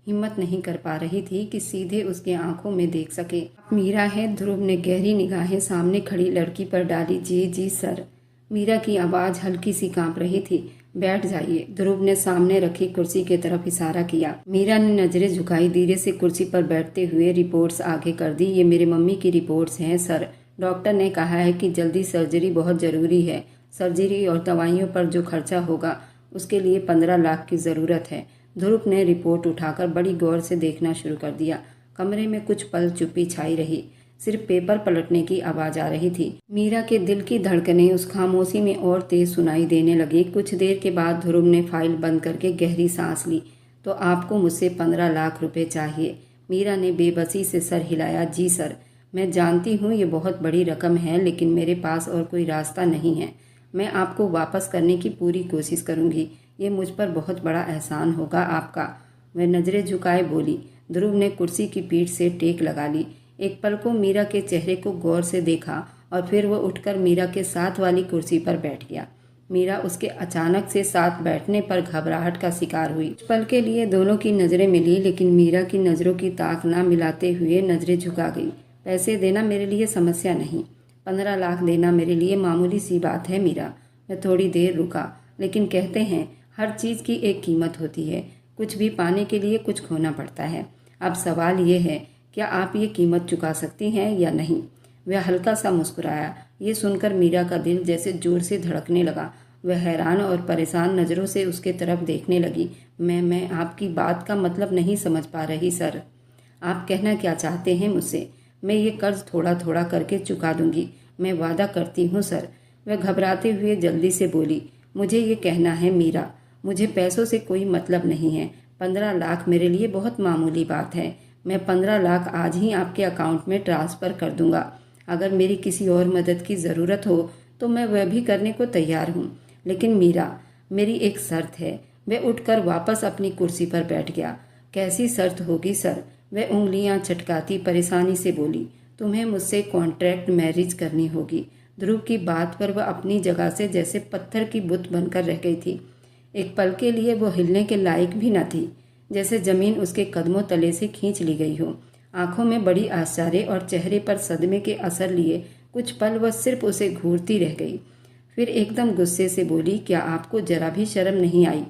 हिम्मत नहीं कर पा रही थी कि सीधे उसके आंखों में देख सके। आप मीरा है? ध्रुव ने गहरी निगाहें सामने खड़ी लड़की पर डाली। जी जी सर। मीरा की आवाज़ हल्की सी कांप रही थी। बैठ जाइए। ध्रुव ने सामने रखी कुर्सी की तरफ इशारा किया। मीरा ने नजरें झुकाई, धीरे से कुर्सी पर बैठते हुए रिपोर्ट्स आगे कर दी। ये मेरे मम्मी की रिपोर्ट्स हैं सर। डॉक्टर ने कहा है कि जल्दी सर्जरी बहुत ज़रूरी है। सर्जरी और दवाइयों पर जो खर्चा होगा उसके लिए 15 लाख की ज़रूरत है। ध्रुव ने रिपोर्ट उठाकर बड़ी गौर से देखना शुरू कर दिया। कमरे में कुछ पल चुप्पी छाई रही। सिर्फ पेपर पलटने की आवाज़ आ रही थी। मीरा के दिल की धड़कनें उस खामोशी में और तेज सुनाई देने लगी। कुछ देर के बाद ध्रुव ने फाइल बंद करके गहरी सांस ली। तो आपको मुझसे 15 लाख रुपए चाहिए? मीरा ने बेबसी से सर हिलाया। जी सर। मैं जानती हूँ ये बहुत बड़ी रकम है, लेकिन मेरे पास और कोई रास्ता नहीं है। मैं आपको वापस करने की पूरी कोशिश करूँगी। ये मुझ पर बहुत बड़ा एहसान होगा आपका। वह नज़रें झुकाए बोली। ध्रुव ने कुर्सी की पीठ से टेक लगा ली। एक पल को मीरा के चेहरे को गौर से देखा और फिर वह उठकर मीरा के साथ वाली कुर्सी पर बैठ गया। मीरा उसके अचानक से साथ बैठने पर घबराहट का शिकार हुई। कुछ पल के लिए दोनों की नज़रें मिली, लेकिन मीरा की नज़रों की ताक ना मिलाते हुए नज़रें झुका गई। पैसे देना मेरे लिए समस्या नहीं। 15 लाख देना मेरे लिए मामूली सी बात है मीरा। वह थोड़ी देर रुका। लेकिन कहते हैं हर चीज़ की एक कीमत होती है। कुछ भी पाने के लिए कुछ खोना पड़ता है। अब सवाल ये है, क्या आप ये कीमत चुका सकती हैं या नहीं? वह हल्का सा मुस्कुराया। ये सुनकर मीरा का दिल जैसे जोर से धड़कने लगा। वह हैरान और परेशान नज़रों से उसके तरफ देखने लगी। मैं आपकी बात का मतलब नहीं समझ पा रही सर। आप कहना क्या चाहते हैं मुझसे? मैं ये कर्ज थोड़ा थोड़ा करके चुका दूंगी। मैं वादा करती हूँ सर। वह घबराते हुए जल्दी से बोली। मुझे ये कहना है मीरा, मुझे पैसों से कोई मतलब नहीं है। 15 लाख मेरे लिए बहुत मामूली बात है। मैं 15 लाख आज ही आपके अकाउंट में ट्रांसफ़र कर दूंगा। अगर मेरी किसी और मदद की ज़रूरत हो तो मैं वह भी करने को तैयार हूँ। लेकिन मीरा, मेरी एक शर्त है। वह उठकर वापस अपनी कुर्सी पर बैठ गया। कैसी शर्त होगी सर? वह उंगलियां चटकाती परेशानी से बोली। तुम्हें मुझसे कॉन्ट्रैक्ट मैरिज करनी होगी। ध्रुव की बात पर वह अपनी जगह से जैसे पत्थर की बुत बनकर रह गई थी। एक पल के लिए वो हिलने के लायक भी न थी, जैसे जमीन उसके कदमों तले से खींच ली गई हो। आंखों में बड़ी आश्चर्य और चेहरे पर सदमे के असर लिए कुछ पल वह सिर्फ उसे घूरती रह गई। फिर एकदम गुस्से से बोली, क्या आपको जरा भी शर्म नहीं आई?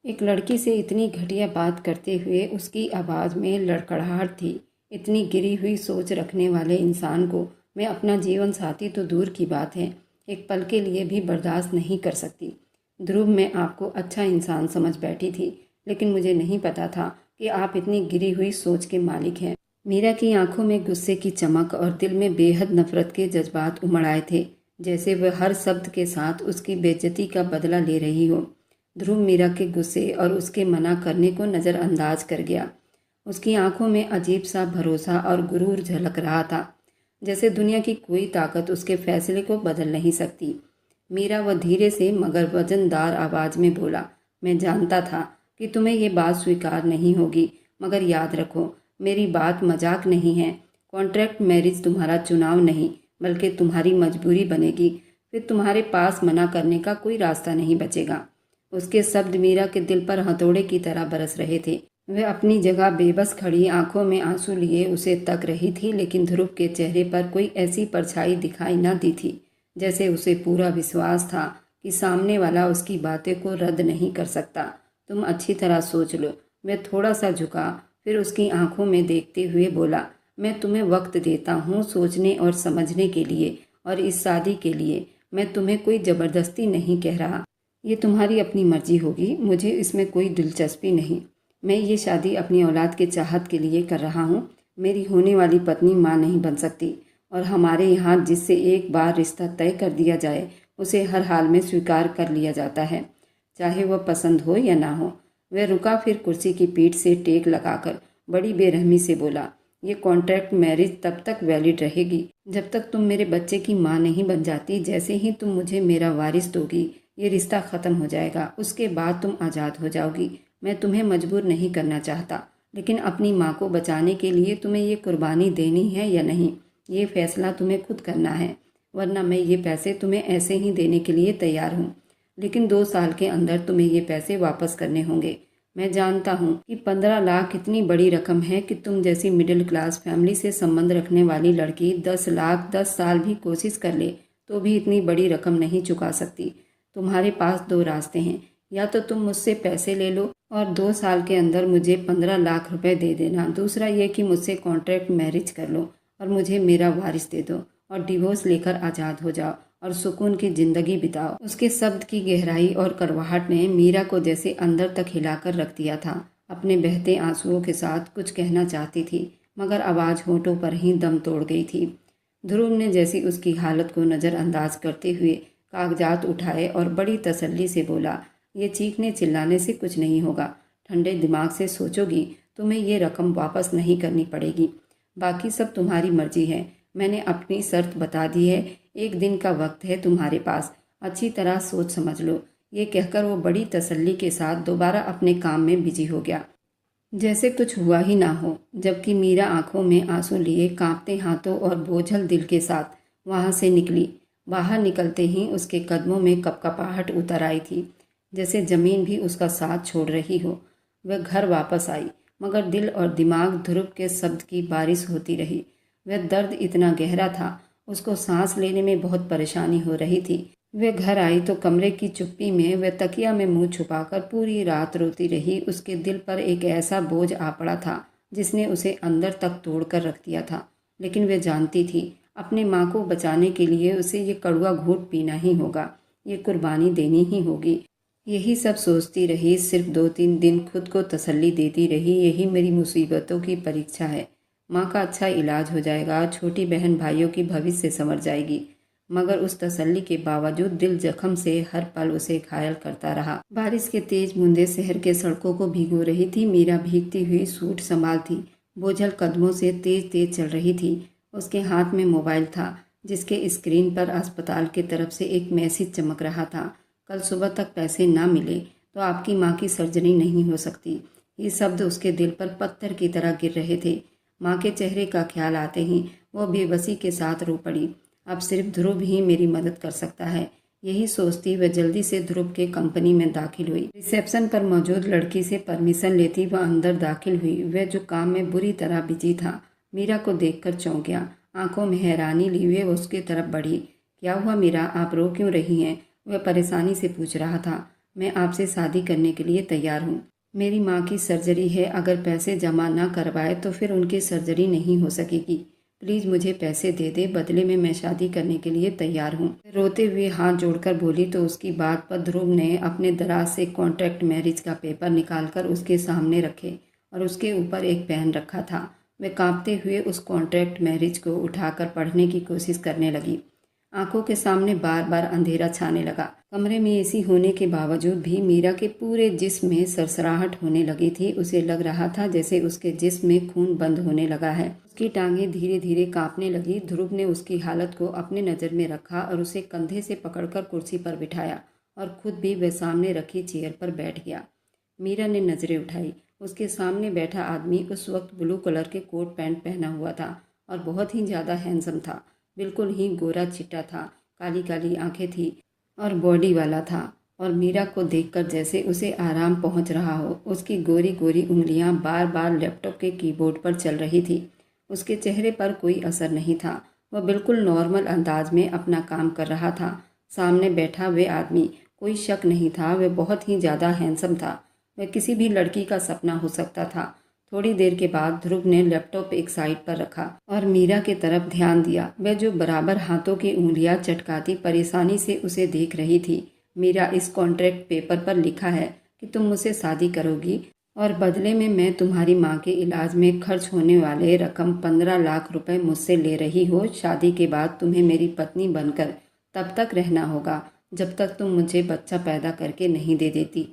एक लड़की से इतनी घटिया बात करते हुए उसकी आवाज़ में लड़खड़ाहट थी। इतनी गिरी हुई सोच रखने वाले इंसान को मैं अपना जीवन साथी तो दूर की बात है, एक पल के लिए भी बर्दाश्त नहीं कर सकती। ध्रुव, मैं आपको अच्छा इंसान समझ बैठी थी, लेकिन मुझे नहीं पता था कि आप इतनी गिरी हुई सोच के मालिक हैं। मीरा की आंखों में गुस्से की चमक और दिल में बेहद नफरत के जज्बात उमड़ आए थे, जैसे वह हर शब्द के साथ उसकी बेइज्जती का बदला ले रही हो। ध्रुव मीरा के गुस्से और उसके मना करने को नज़रअंदाज कर गया। उसकी आंखों में अजीब सा भरोसा और गुरूर झलक रहा था, जैसे दुनिया की कोई ताकत उसके फैसले को बदल नहीं सकती। मीरा वह धीरे से मगर वजनदार आवाज़ में बोला, मैं जानता था कि तुम्हें ये बात स्वीकार नहीं होगी, मगर याद रखो, मेरी बात मजाक नहीं है। कॉन्ट्रैक्ट मैरिज तुम्हारा चुनाव नहीं, बल्कि तुम्हारी मजबूरी बनेगी। फिर तुम्हारे पास मना करने का कोई रास्ता नहीं बचेगा। उसके शब्द मीरा के दिल पर हथौड़े की तरह बरस रहे थे। वह अपनी जगह बेबस खड़ी, आंखों में आंसू लिए उसे तक रही थी, लेकिन ध्रुव के चेहरे पर कोई ऐसी परछाई दिखाई न दी थी, जैसे उसे पूरा विश्वास था कि सामने वाला उसकी बातें को रद्द नहीं कर सकता। तुम अच्छी तरह सोच लो। वह थोड़ा सा झुका, फिर उसकी आंखों में देखते हुए बोला, मैं तुम्हें वक्त देता हूँ सोचने और समझने के लिए, और इस शादी के लिए मैं तुम्हें कोई ज़बरदस्ती नहीं कह रहा। ये तुम्हारी अपनी मर्जी होगी, मुझे इसमें कोई दिलचस्पी नहीं। मैं ये शादी अपनी औलाद के चाहत के लिए कर रहा हूँ। मेरी होने वाली पत्नी माँ नहीं बन सकती, और हमारे यहाँ जिससे एक बार रिश्ता तय कर दिया जाए उसे हर हाल में स्वीकार कर लिया जाता है, चाहे वह पसंद हो या ना हो। वह रुका, फिर कुर्सी की पीठ से टेक लगाकर बड़ी बेरहमी से बोला, ये कॉन्ट्रैक्ट मैरिज तब तक वैलिड रहेगी जब तक तुम मेरे बच्चे की माँ नहीं बन जाती। जैसे ही तुम मुझे मेरा वारिस दोगी, ये रिश्ता ख़त्म हो जाएगा। उसके बाद तुम आज़ाद हो जाओगी। मैं तुम्हें मजबूर नहीं करना चाहता, लेकिन अपनी माँ को बचाने के लिए तुम्हें ये कुर्बानी देनी है या नहीं, ये फैसला तुम्हें खुद करना है। वरना मैं ये पैसे तुम्हें ऐसे ही देने के लिए तैयार हूँ, लेकिन 2 साल के अंदर तुम्हें ये पैसे वापस करने होंगे। मैं जानता हूँ कि 15 लाख इतनी बड़ी रकम है कि तुम जैसी मिडिल क्लास फैमिली से संबंध रखने वाली लड़की 10 लाख 10 साल भी कोशिश कर ले तो भी इतनी बड़ी रकम नहीं चुका सकती। तुम्हारे पास दो रास्ते हैं, या तो तुम मुझसे पैसे ले लो और 2 साल के अंदर मुझे 15 लाख रुपए दे देना। दूसरा ये कि मुझसे कॉन्ट्रैक्ट मैरिज कर लो और मुझे मेरा वारिस दे दो और डिवोर्स लेकर आज़ाद हो जाओ और सुकून की जिंदगी बिताओ। उसके शब्द की गहराई और कड़वाहट ने मीरा को जैसे अंदर तक हिलाकर रख दिया था। अपने बहते आंसुओं के साथ कुछ कहना चाहती थी, मगर आवाज़ होठों पर ही दम तोड़ गई थी। ध्रुव ने जैसी उसकी हालत को नज़रअंदाज करते हुए कागजात उठाए और बड़ी तसल्ली से बोला, ये चीखने चिल्लाने से कुछ नहीं होगा। ठंडे दिमाग से सोचोगी तुम्हें ये रकम वापस नहीं करनी पड़ेगी। बाकी सब तुम्हारी मर्जी है। मैंने अपनी शर्त बता दी है। 1 दिन का वक्त है तुम्हारे पास, अच्छी तरह सोच समझ लो। ये कहकर वो बड़ी तसल्ली के साथ दोबारा अपने काम में बिजी हो गया, जैसे कुछ हुआ ही ना हो। जबकि मीरा आंखों में आंसू लिए कांपते हाथों और बोझल दिल के साथ वहां से निकली। बाहर निकलते ही उसके कदमों में कपकपाहट उतर आई थी, जैसे जमीन भी उसका साथ छोड़ रही हो। वह घर वापस आई, मगर दिल और दिमाग ध्रुव के शब्द की बारिश होती रही। वह दर्द इतना गहरा था, उसको सांस लेने में बहुत परेशानी हो रही थी। वह घर आई तो कमरे की चुप्पी में वह तकिया में मुंह छुपाकर पूरी रात रोती रही। उसके दिल पर एक ऐसा बोझ आ पड़ा था जिसने उसे अंदर तक तोड़ कर रख दिया था। लेकिन वह जानती थी अपने माँ को बचाने के लिए उसे ये कड़वा घूंट पीना ही होगा, ये कुर्बानी देनी ही होगी। यही सब सोचती रही, सिर्फ 2-3 दिन खुद को तसल्ली देती रही, यही मेरी मुसीबतों की परीक्षा है। माँ का अच्छा इलाज हो जाएगा, छोटी बहन भाइयों की भविष्य संवर जाएगी। मगर उस तसल्ली के बावजूद दिल जख्म से हर पल उसे घायल करता रहा। बारिश के तेज बूंदे शहर के सड़कों को भिगो रही थी। मीरा भीगती हुई सूट संभालती बोझल कदमों से तेज तेज चल रही थी। उसके हाथ में मोबाइल था, जिसके स्क्रीन पर अस्पताल की तरफ से एक मैसेज चमक रहा था, कल सुबह तक पैसे ना मिले तो आपकी माँ की सर्जरी नहीं हो सकती। ये शब्द उसके दिल पर पत्थर की तरह गिर रहे थे। माँ के चेहरे का ख्याल आते ही वो बेबसी के साथ रो पड़ी। अब सिर्फ ध्रुव ही मेरी मदद कर सकता है। यही सोचती वह जल्दी से ध्रुव के कंपनी में दाखिल हुई। रिसेप्शन पर मौजूद लड़की से परमिशन लेती वह अंदर दाखिल हुई। वह जो काम में बुरी तरह बिजी था, मीरा को देखकर चौंक गया। आंखों में हैरानी लिए वह उसकी तरफ बढ़ी। क्या हुआ मीरा, आप रो क्यों रही हैं? वह परेशानी से पूछ रहा था। मैं आपसे शादी करने के लिए तैयार हूँ। मेरी माँ की सर्जरी है, अगर पैसे जमा न करवाए तो फिर उनकी सर्जरी नहीं हो सकेगी। प्लीज़ मुझे पैसे दे दे, बदले में मैं शादी करने के लिए तैयार हूँ। रोते हुए हाथ जोड़कर बोली तो उसकी बात पर ध्रुव ने अपने दराज से कॉन्ट्रैक्ट मैरिज का पेपर निकालकर उसके सामने रखे और उसके ऊपर एक पेन रखा था। वह कांपते हुए उस कॉन्ट्रैक्ट मैरिज को उठाकर पढ़ने की कोशिश करने लगी। आंखों के सामने बार बार अंधेरा छाने लगा। कमरे में एसी होने के बावजूद भी मीरा के पूरे जिस्म में सरसराहट होने लगी थी। उसे लग रहा था जैसे उसके जिस्म में खून बंद होने लगा है। उसकी टांगें धीरे धीरे कांपने लगी। ध्रुव ने उसकी हालत को अपने नज़र में रखा और उसे कंधे से पकड़कर कुर्सी पर बिठाया और खुद भी वह सामने रखी चेयर पर बैठ गया। मीरा ने नज़रें उठाई। उसके सामने बैठा आदमी उस वक्त ब्लू कलर के कोट पैंट पहना हुआ था और बहुत ही ज़्यादा हैंडसम था। बिल्कुल ही गोरा चिट्टा था, काली काली आंखें थी और बॉडी वाला था और मीरा को देखकर जैसे उसे आराम पहुंच रहा हो। उसकी गोरी गोरी उंगलियां बार बार लैपटॉप के कीबोर्ड पर चल रही थी। उसके चेहरे पर कोई असर नहीं था। वह बिल्कुल नॉर्मल अंदाज में अपना काम कर रहा था। सामने बैठा वह आदमी कोई शक नहीं था, वह बहुत ही ज़्यादा हैंडसम था। वह किसी भी लड़की का सपना हो सकता था। थोड़ी देर के बाद ध्रुव ने लैपटॉप एक साइड पर रखा और मीरा के तरफ ध्यान दिया। वह जो बराबर हाथों की उंगलियां चटकाती परेशानी से उसे देख रही थी। मीरा, इस कॉन्ट्रैक्ट पेपर पर लिखा है कि तुम मुझसे शादी करोगी और बदले में मैं तुम्हारी माँ के इलाज में खर्च होने वाले रकम 15 लाख रुपए मुझसे ले रही हो। शादी के बाद तुम्हें मेरी पत्नी बनकर तब तक रहना होगा जब तक तुम मुझे बच्चा पैदा करके नहीं दे देती।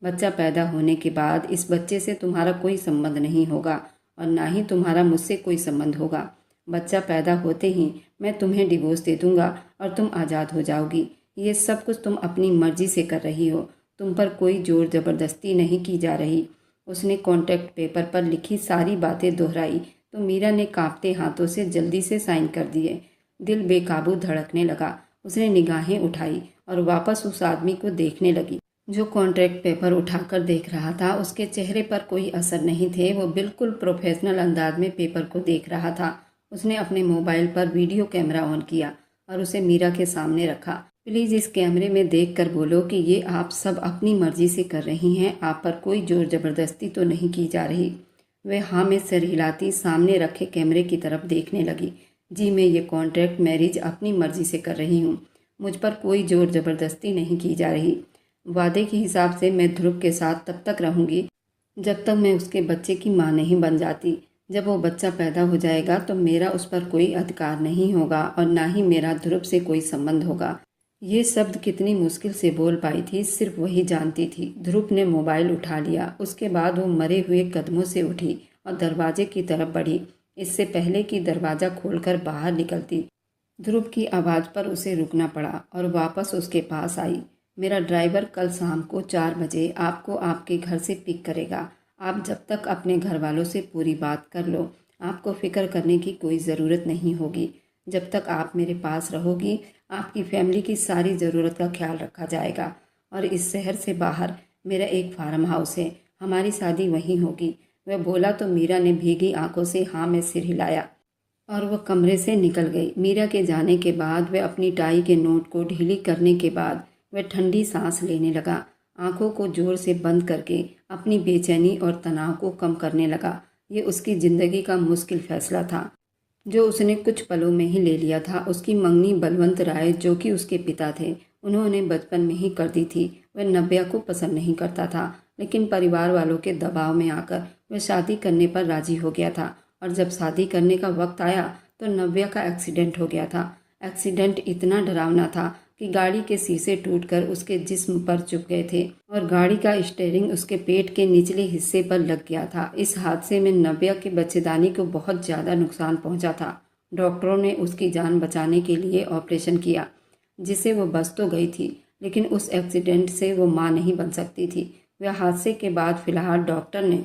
बच्चा पैदा होने के बाद इस बच्चे से तुम्हारा कोई संबंध नहीं होगा और ना ही तुम्हारा मुझसे कोई संबंध होगा। बच्चा पैदा होते ही मैं तुम्हें डिवोर्स दे दूंगा और तुम आज़ाद हो जाओगी। ये सब कुछ तुम अपनी मर्जी से कर रही हो, तुम पर कोई जोर ज़बरदस्ती नहीं की जा रही। उसने कॉन्ट्रैक्ट पेपर पर लिखी सारी बातें दोहराई तो मीरा ने कांपते हाथों से जल्दी से साइन कर दिए। दिल बेकाबू धड़कने लगा। उसने निगाहें उठाई और वापस उस आदमी को देखने लगी। जो कॉन्ट्रैक्ट पेपर उठाकर देख रहा था उसके चेहरे पर कोई असर नहीं थे। वो बिल्कुल प्रोफेशनल अंदाज में पेपर को देख रहा था। उसने अपने मोबाइल पर वीडियो कैमरा ऑन किया और उसे मीरा के सामने रखा। प्लीज़ इस कैमरे में देखकर बोलो कि ये आप सब अपनी मर्जी से कर रही हैं, आप पर कोई जोर ज़बरदस्ती तो नहीं की जा रही। वह हाँ में सिर हिलाती सामने रखे कैमरे की तरफ देखने लगी। जी, मैं ये कॉन्ट्रैक्ट मैरिज अपनी मर्जी से कर रही हूँ। मुझ पर कोई जोर ज़बरदस्ती नहीं की जा रही। वादे के हिसाब से मैं ध्रुव के साथ तब तक रहूंगी जब तक मैं उसके बच्चे की मां नहीं बन जाती। जब वो बच्चा पैदा हो जाएगा तो मेरा उस पर कोई अधिकार नहीं होगा और ना ही मेरा ध्रुव से कोई संबंध होगा। ये शब्द कितनी मुश्किल से बोल पाई थी सिर्फ वही जानती थी। ध्रुव ने मोबाइल उठा लिया। उसके बाद वो मरे हुए कदमों से उठी और दरवाजे की तरफ बढ़ी, इससे पहले कि दरवाज़ा खोलकर बाहर निकलती। ध्रुव की आवाज़ पर उसे रुकना पड़ा और वापस उसके पास आई। मेरा ड्राइवर कल शाम को 4 बजे आपको आपके घर से पिक करेगा। आप जब तक अपने घर वालों से पूरी बात कर लो, आपको फ़िक्र करने की कोई ज़रूरत नहीं होगी। जब तक आप मेरे पास रहोगी, आपकी फैमिली की सारी ज़रूरत का ख्याल रखा जाएगा। और इस शहर से बाहर मेरा एक फार्म हाउस है, हमारी शादी वहीं होगी। वह बोला तो मीरा ने भीगी आंखों से हाँ में सिर हिलाया और वह कमरे से निकल गई। मीरा के जाने के बाद वह अपनी टाई के नोट को ढीली करने के बाद वह ठंडी सांस लेने लगा। आंखों को जोर से बंद करके अपनी बेचैनी और तनाव को कम करने लगा। ये उसकी ज़िंदगी का मुश्किल फैसला था जो उसने कुछ पलों में ही ले लिया था। उसकी मंगनी बलवंत राय, जो कि उसके पिता थे, उन्होंने बचपन में ही कर दी थी। वह नव्या को पसंद नहीं करता था, लेकिन परिवार वालों के दबाव में आकर वह शादी करने पर राजी हो गया था। और जब शादी करने का वक्त आया तो नव्या का एक्सीडेंट हो गया था। एक्सीडेंट इतना डरावना था कि गाड़ी के शीशे टूटकर उसके जिस्म पर चुभ गए थे और गाड़ी का स्टीयरिंग उसके पेट के निचले हिस्से पर लग गया था। इस हादसे में नव्या के बच्चेदानी को बहुत ज़्यादा नुकसान पहुंचा था। डॉक्टरों ने उसकी जान बचाने के लिए ऑपरेशन किया, जिससे वो बच तो गई थी, लेकिन उस एक्सीडेंट से वो माँ नहीं बन सकती थी। वह हादसे के बाद फिलहाल डॉक्टर ने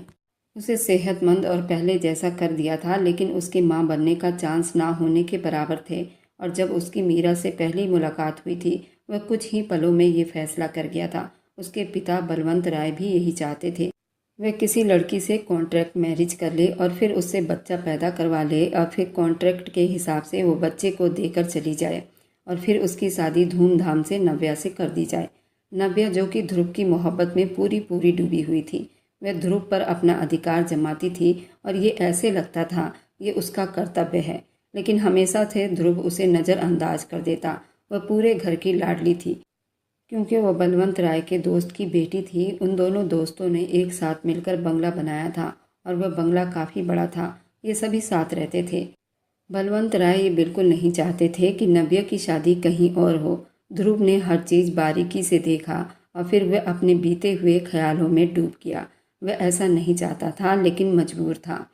उसे सेहतमंद और पहले जैसा कर दिया था, लेकिन उसकी माँ बनने का चांस ना होने के बराबर थे। और जब उसकी मीरा से पहली मुलाकात हुई थी, वह कुछ ही पलों में ये फैसला कर गया था। उसके पिता बलवंत राय भी यही चाहते थे। वह किसी लड़की से कॉन्ट्रैक्ट मैरिज कर ले और फिर उससे बच्चा पैदा करवा ले और फिर कॉन्ट्रैक्ट के हिसाब से वो बच्चे को देकर चली जाए और फिर उसकी शादी धूमधाम से नव्या से कर दी जाए। नव्या, जो कि ध्रुव की मोहब्बत में पूरी पूरी डूबी हुई थी, वह ध्रुव पर अपना अधिकार जमाती थी और ये ऐसे लगता था ये उसका कर्तव्य है, लेकिन हमेशा से ध्रुव उसे नज़रअंदाज कर देता। वह पूरे घर की लाडली थी क्योंकि वह बलवंत राय के दोस्त की बेटी थी। उन दोनों दोस्तों ने एक साथ मिलकर बंगला बनाया था और वह बंगला काफ़ी बड़ा था। ये सभी साथ रहते थे। बलवंत राय ये बिल्कुल नहीं चाहते थे कि नव्या की शादी कहीं और हो। ध्रुव ने हर चीज़ बारीकी से देखा और फिर वह अपने बीते हुए ख्यालों में डूब गया। वह ऐसा नहीं चाहता था, लेकिन मजबूर था।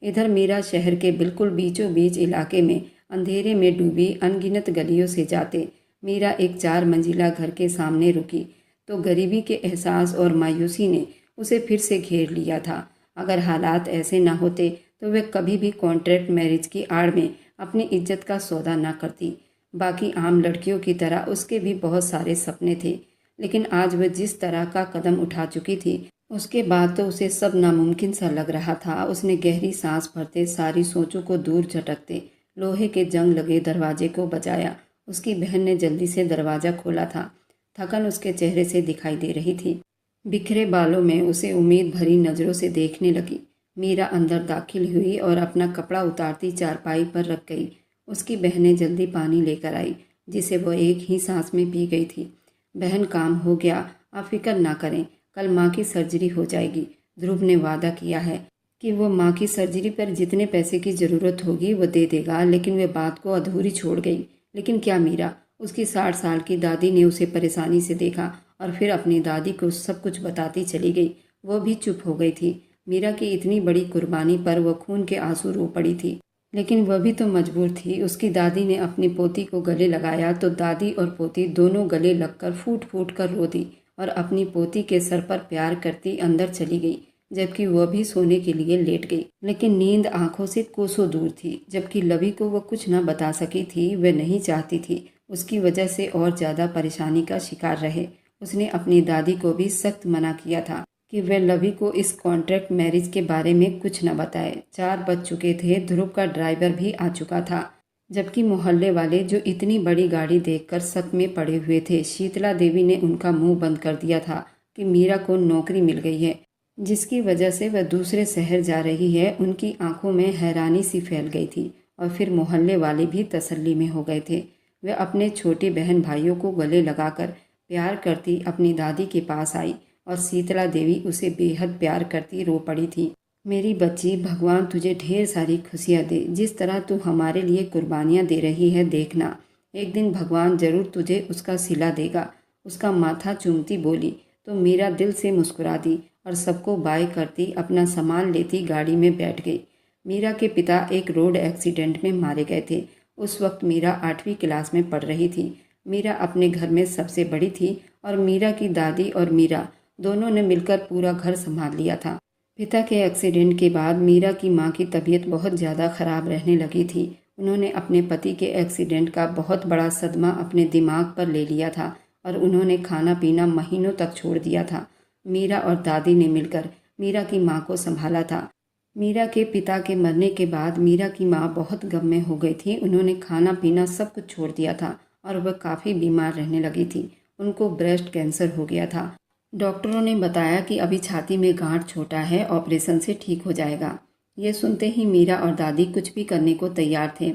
इधर मीरा शहर के बिल्कुल बीचों बीच इलाके में अंधेरे में डूबी अनगिनत गलियों से जाते मीरा एक 4 मंजिला घर के सामने रुकी तो गरीबी के एहसास और मायूसी ने उसे फिर से घेर लिया था। अगर हालात ऐसे न होते तो वह कभी भी कॉन्ट्रैक्ट मैरिज की आड़ में अपनी इज्जत का सौदा न करती। बाकी आम लड़कियों की तरह उसके भी बहुत सारे सपने थे, लेकिन आज वह जिस तरह का कदम उठा चुकी थी उसके बाद तो उसे सब नामुमकिन सा लग रहा था। उसने गहरी सांस भरते सारी सोचों को दूर झटकते लोहे के जंग लगे दरवाजे को बजाया। उसकी बहन ने जल्दी से दरवाज़ा खोला था। थकन उसके चेहरे से दिखाई दे रही थी। बिखरे बालों में उसे उम्मीद भरी नज़रों से देखने लगी। मीरा अंदर दाखिल हुई और अपना कपड़ा उतारती चारपाई पर रख गई। उसकी बहनें जल्दी पानी लेकर आई, जिसे वो एक ही सांस में पी गई थी। बहन, काम हो गया, आप फिक्र ना करें, कल माँ की सर्जरी हो जाएगी। ध्रुव ने वादा किया है कि वो माँ की सर्जरी पर जितने पैसे की ज़रूरत होगी वो दे देगा, लेकिन वे बात को अधूरी छोड़ गई। लेकिन क्या मीरा? उसकी 60 साल की दादी ने उसे परेशानी से देखा और फिर अपनी दादी को सब कुछ बताती चली गई। वो भी चुप हो गई थी। मीरा की इतनी बड़ी कुर्बानी पर वह खून के आंसू रो पड़ी थी, लेकिन वह भी तो मजबूर थी। उसकी दादी ने अपनी पोती को गले लगाया तो दादी और पोती दोनों गले लगकर फूट फूट कर रो दी और अपनी पोती के सर पर प्यार करती अंदर चली गई, जबकि वह भी सोने के लिए लेट गई। लेकिन नींद आंखों से कोसों दूर थी। जबकि लवी को वह कुछ न बता सकी थी, वह नहीं चाहती थी उसकी वजह से और ज़्यादा परेशानी का शिकार रहे। उसने अपनी दादी को भी सख्त मना किया था कि वह लवी को इस कॉन्ट्रैक्ट मैरिज के बारे में कुछ न बताए। 4 बज चुके थे। ध्रुव का ड्राइवर भी आ चुका था, जबकि मोहल्ले वाले जो इतनी बड़ी गाड़ी देखकर शक में पड़े हुए थे। शीतला देवी ने उनका मुंह बंद कर दिया था कि मीरा को नौकरी मिल गई है, जिसकी वजह से वह दूसरे शहर जा रही है। उनकी आंखों में हैरानी सी फैल गई थी और फिर मोहल्ले वाले भी तसल्ली में हो गए थे। वह अपने छोटे बहन भाइयों को गले लगाकर प्यार करती अपनी दादी के पास आई और शीतला देवी उसे बेहद प्यार करती रो पड़ी थी। मेरी बच्ची, भगवान तुझे ढेर सारी खुशियाँ दे। जिस तरह तू हमारे लिए कुर्बानियाँ दे रही है, देखना एक दिन भगवान जरूर तुझे उसका सिला देगा। उसका माथा चूमती बोली तो मीरा दिल से मुस्कुरा दी और सबको बाय करती अपना सामान लेती गाड़ी में बैठ गई। मीरा के पिता एक रोड एक्सीडेंट में मारे गए थे। उस वक्त मीरा 8वीं क्लास में पढ़ रही थी। मीरा अपने घर में सबसे बड़ी थी और मीरा की दादी और मीरा दोनों ने मिलकर पूरा घर संभाल लिया था। पिता के एक्सीडेंट के बाद मीरा की मां की तबीयत बहुत ज़्यादा ख़राब रहने लगी थी। उन्होंने अपने पति के एक्सीडेंट का बहुत बड़ा सदमा अपने दिमाग पर ले लिया था और उन्होंने खाना पीना महीनों तक छोड़ दिया था। मीरा और दादी ने मिलकर मीरा की मां को संभाला था। मीरा के पिता के मरने के बाद मीरा की मां बहुत गम में हो गई थी। उन्होंने खाना पीना सब कुछ छोड़ दिया था और वह काफ़ी बीमार रहने लगी थी। उनको ब्रेस्ट कैंसर हो गया था। डॉक्टरों ने बताया कि अभी छाती में गांठ छोटा है, ऑपरेशन से ठीक हो जाएगा। ये सुनते ही मीरा और दादी कुछ भी करने को तैयार थे।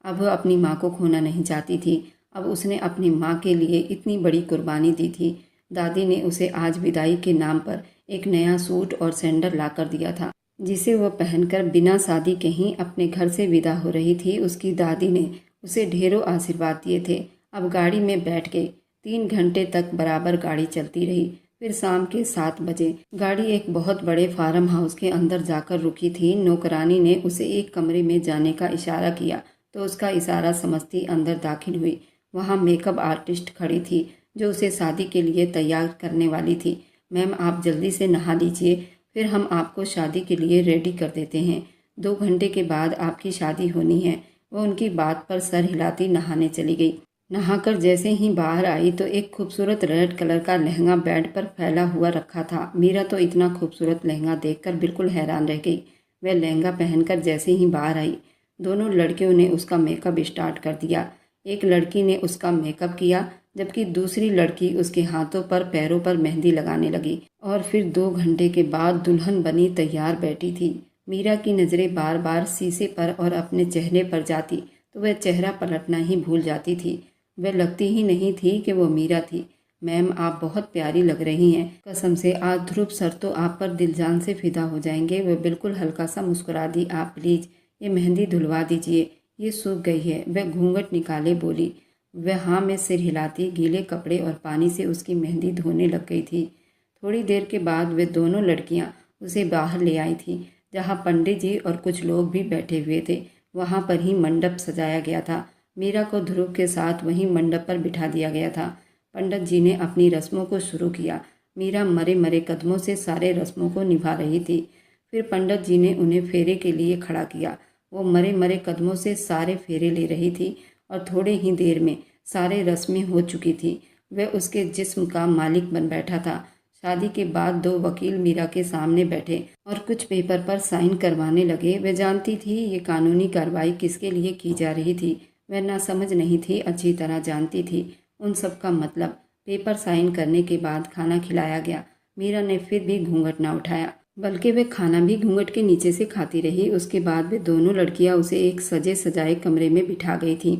अब वह अपनी माँ को खोना नहीं चाहती थी। अब उसने अपनी माँ के लिए इतनी बड़ी कुर्बानी दी थी। दादी ने उसे आज विदाई के नाम पर एक नया सूट और सैंडल ला कर दिया था, जिसे वह पहनकर बिना शादी के ही अपने घर से विदा हो रही थी। उसकी दादी ने उसे ढेरों आशीर्वाद दिए थे। अब गाड़ी में बैठ गई। 3 घंटे तक बराबर गाड़ी चलती रही। फिर शाम के 7 बजे गाड़ी एक बहुत बड़े फार्म हाउस के अंदर जाकर रुकी थी। नौकरानी ने उसे एक कमरे में जाने का इशारा किया तो उसका इशारा समझती अंदर दाखिल हुई। वहाँ मेकअप आर्टिस्ट खड़ी थी जो उसे शादी के लिए तैयार करने वाली थी। मैम, आप जल्दी से नहा लीजिए, फिर हम आपको शादी के लिए रेडी कर देते हैं। 2 घंटे के बाद आपकी शादी होनी है। वह उनकी बात पर सर हिलाती नहाने चली गई। नहाकर जैसे ही बाहर आई तो एक खूबसूरत रेड कलर का लहंगा बेड पर फैला हुआ रखा था। मीरा तो इतना खूबसूरत लहंगा देखकर बिल्कुल हैरान रह गई। वह लहंगा पहनकर जैसे ही बाहर आई, दोनों लड़कियों ने उसका मेकअप स्टार्ट कर दिया। एक लड़की ने उसका मेकअप किया, जबकि दूसरी लड़की उसके हाथों पर पैरों पर मेहंदी लगाने लगी। और फिर 2 घंटे के बाद दुल्हन बनी तैयार बैठी थी। मीरा की नज़रें बार बार शीशे पर और अपने चेहरे पर जाती तो वह चेहरा पलटना ही भूल जाती थी। वह लगती ही नहीं थी कि वो मीरा थी। मैम, आप बहुत प्यारी लग रही हैं। कसम से आज ध्रुव सर तो आप पर दिल जान से फिदा हो जाएंगे। वह बिल्कुल हल्का सा मुस्कुरा दी। आप प्लीज़ ये मेहंदी धुलवा दीजिए, ये सूख गई है। वह घूंघट निकाले बोली। वह हाँ में सिर हिलाती गीले कपड़े और पानी से उसकी मेहंदी धोने लग गई थी। थोड़ी देर के बाद वे दोनों लड़कियां उसे बाहर ले आई थी, जहाँ पंडित जी और कुछ लोग भी बैठे हुए थे। वहाँ पर ही मंडप सजाया गया था। मीरा को ध्रुव के साथ वहीं मंडप पर बिठा दिया गया था। पंडित जी ने अपनी रस्मों को शुरू किया। मीरा मरे मरे कदमों से सारे रस्मों को निभा रही थी। फिर पंडित जी ने उन्हें फेरे के लिए खड़ा किया। वो मरे मरे कदमों से सारे फेरे ले रही थी और थोड़े ही देर में सारे रस्में हो चुकी थी। वह उसके जिस्म का मालिक बन बैठा था। शादी के बाद 2 वकील मीरा के सामने बैठे और कुछ पेपर पर साइन करवाने लगे। वह जानती थी ये कानूनी कार्रवाई किसके लिए की जा रही थी। वह ना समझ नहीं थी, अच्छी तरह जानती थी उन सब का मतलब। पेपर साइन करने के बाद खाना खिलाया गया। मीरा ने फिर भी घूंघट ना उठाया, बल्कि वह खाना भी घूंघट के नीचे से खाती रही। उसके बाद वे दोनों लड़कियां उसे एक सजे सजाए कमरे में बिठा गई थी,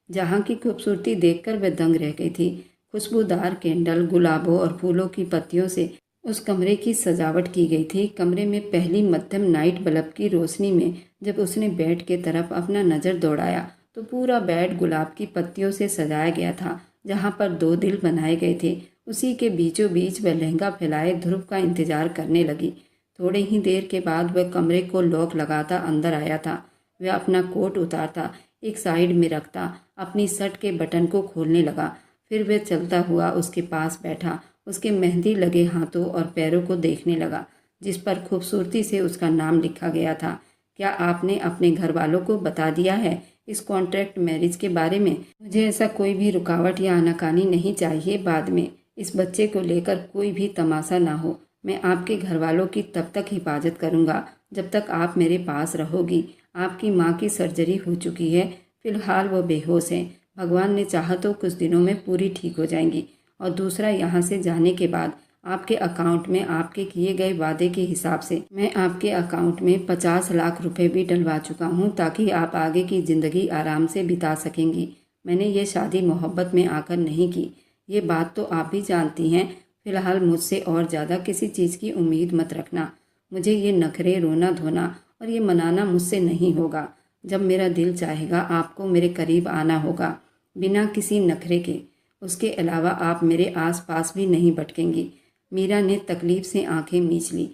जहाँ की खूबसूरती देखकर वह दंग रह गई थी। खुशबूदार कैंडल, गुलाबों और फूलों की पत्तियों से उस कमरे की सजावट की गई थी। कमरे में पहली मध्यम नाइट बल्ब की रोशनी में जब उसने बेड के तरफ अपना नज़र दौड़ाया तो पूरा बेड गुलाब की पत्तियों से सजाया गया था, जहाँ पर 2 दिल बनाए गए थे। उसी के बीचों बीच वह लहंगा फैलाए ध्रुव का इंतजार करने लगी। थोड़े ही देर के बाद वह कमरे को लॉक लगाता अंदर आया था। वह अपना कोट उतारता, एक साइड में रखता, अपनी शर्ट के बटन को खोलने लगा। फिर वह चलता हुआ उसके पास बैठा, उसके मेहंदी लगे हाथों और पैरों को देखने लगा, जिस पर खूबसूरती से उसका नाम लिखा गया था। क्या आपने अपने घर वालों को बता दिया है इस कॉन्ट्रैक्ट मैरिज के बारे में? मुझे ऐसा कोई भी रुकावट या आनाकानी नहीं चाहिए बाद में। इस बच्चे को लेकर कोई भी तमाशा ना हो। मैं आपके घर वालों की तब तक हिफाजत करूँगा जब तक आप मेरे पास रहोगी। आपकी माँ की सर्जरी हो चुकी है, फिलहाल वो बेहोश हैं। भगवान ने चाहा तो कुछ दिनों में पूरी ठीक हो जाएंगी। और दूसरा, यहाँ से जाने के बाद आपके अकाउंट में आपके किए गए वादे के हिसाब से मैं आपके अकाउंट में 50 लाख रुपए भी डलवा चुका हूँ, ताकि आप आगे की ज़िंदगी आराम से बिता सकेंगी। मैंने ये शादी मोहब्बत में आकर नहीं की, ये बात तो आप भी जानती हैं। फिलहाल मुझसे और ज़्यादा किसी चीज़ की उम्मीद मत रखना। मुझे ये नखरे, रोना धोना और ये मनाना मुझसे नहीं होगा। जब मेरा दिल चाहेगा आपको मेरे करीब आना होगा, बिना किसी नखरे के। उसके अलावा आप मेरे आसपास भी नहीं भटकेंगी। मीरा ने तकलीफ से आंखें मीच ली।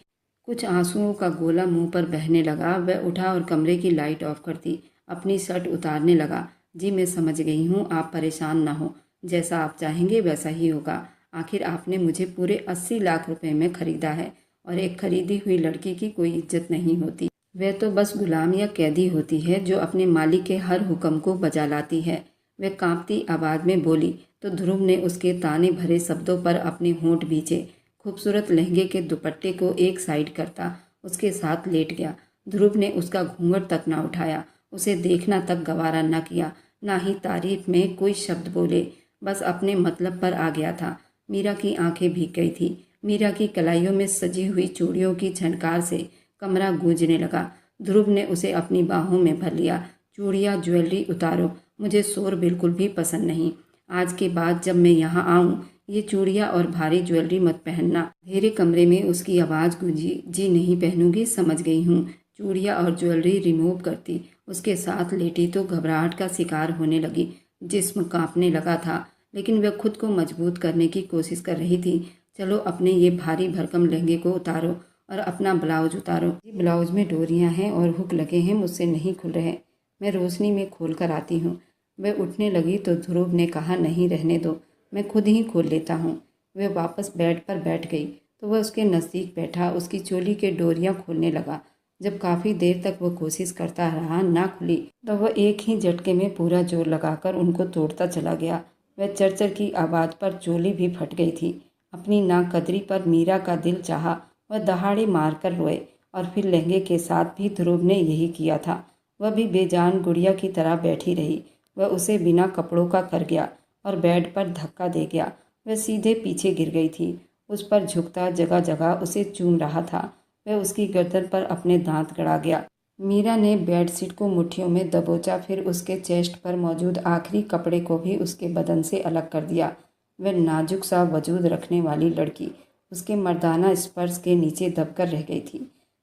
कुछ आंसुओं का गोला मुंह पर बहने लगा। वह उठा और कमरे की लाइट ऑफ कर दी। अपनी शर्ट उतारने लगा। जी मैं समझ गई हूँ, आप परेशान ना हो। जैसा आप चाहेंगे वैसा ही होगा। आखिर आपने मुझे पूरे 80 लाख रुपए में खरीदा है, और एक खरीदी हुई लड़की की कोई इज्जत नहीं होती। वह तो बस गुलाम या कैदी होती है जो अपने मालिक के हर हुक्म को बजा लाती है। वह कांपती आवाज़ में बोली तो ध्रुव ने उसके ताने भरे शब्दों पर अपने होंठ भींचे। खूबसूरत लहंगे के दुपट्टे को एक साइड करता उसके साथ लेट गया। ध्रुव ने उसका घूंघट तक ना उठाया, उसे देखना तक गवारा न किया, ना ही तारीफ में कोई शब्द बोले। बस अपने मतलब पर आ गया था। मीरा की आंखें भीग गई थी। मीरा की कलाइयों में सजी हुई चूड़ियों की झनकार से कमरा गूंजने लगा। ध्रुव ने उसे अपनी बाहों में भर लिया। चूड़ियाँ, ज्वेलरी उतारो, मुझे शोर बिल्कुल भी पसंद नहीं। आज के बाद जब मैं यहाँ आऊँ, ये चूड़ियाँ और भारी ज्वेलरी मत पहनना। अंधेरे कमरे में उसकी आवाज़ गूंजी। जी नहीं पहनूंगी, समझ गई हूँ। चूड़ियाँ और ज्वेलरी रिमूव करती उसके साथ लेटी तो घबराहट का शिकार होने लगी। जिस्म कांपने लगा था, लेकिन वह खुद को मजबूत करने की कोशिश कर रही थी। चलो अपने ये भारी भरकम लहंगे को उतारो और अपना ब्लाउज उतारो। ब्लाउज में डोरियां हैं और हुक लगे हैं, मुझसे नहीं खुल रहे। मैं रोशनी में खोल कर आती हूँ। वह उठने लगी तो ध्रुव ने कहा, नहीं रहने दो, मैं खुद ही खोल लेता हूँ। वह वापस बेड पर बैठ गई तो वह उसके नज़दीक बैठा उसकी चोली के डोरियां खोलने लगा। जब काफ़ी देर तक वह कोशिश करता रहा, ना खुली, तो वह एक ही झटके में पूरा जोर लगाकर उनको तोड़ता चला गया। वह चरचर की आवाज़ पर चोली भी फट गई थी। अपनी नाकदरी पर मीरा का दिल चाहा वह दहाड़े मारकर रोए, और फिर लहंगे के साथ भी ध्रुव ने यही किया था। वह भी बेजान गुड़िया की तरह बैठी रही। वह उसे बिना कपड़ों का कर गया और बेड पर धक्का दे गया। वह सीधे पीछे गिर गई थी। उस पर झुकता, जगह जगह उसे चूम रहा था। वह उसकी गर्दन पर अपने दांत गड़ा गया। मीरा ने बेडशीट को मुट्ठियों में दबोचा, फिर उसके चेस्ट पर मौजूद आखिरी कपड़े को भी उसके बदन से अलग कर दिया। वह नाजुक सा वजूद रखने वाली लड़की उसके मर्दाना स्पर्श के नीचे दबकर रह गई थी।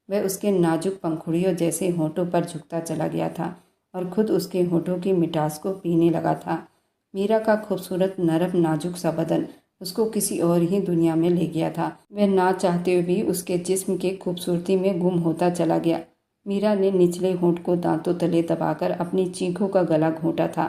वह उसके नाजुक पंखुड़ियों जैसे होठों पर झुकता चला गया था और खुद उसके होठों की मिठास को पीने लगा था। मीरा का खूबसूरत, नरम, नाजुक सा बदन उसको किसी और ही दुनिया में ले गया था। वह ना चाहते हुए भी उसके जिस्म के खूबसूरती में गुम होता चला गया। मीरा ने निचले होंठ को दांतों तले दबाकर अपनी चीखों का गला घोंटा था,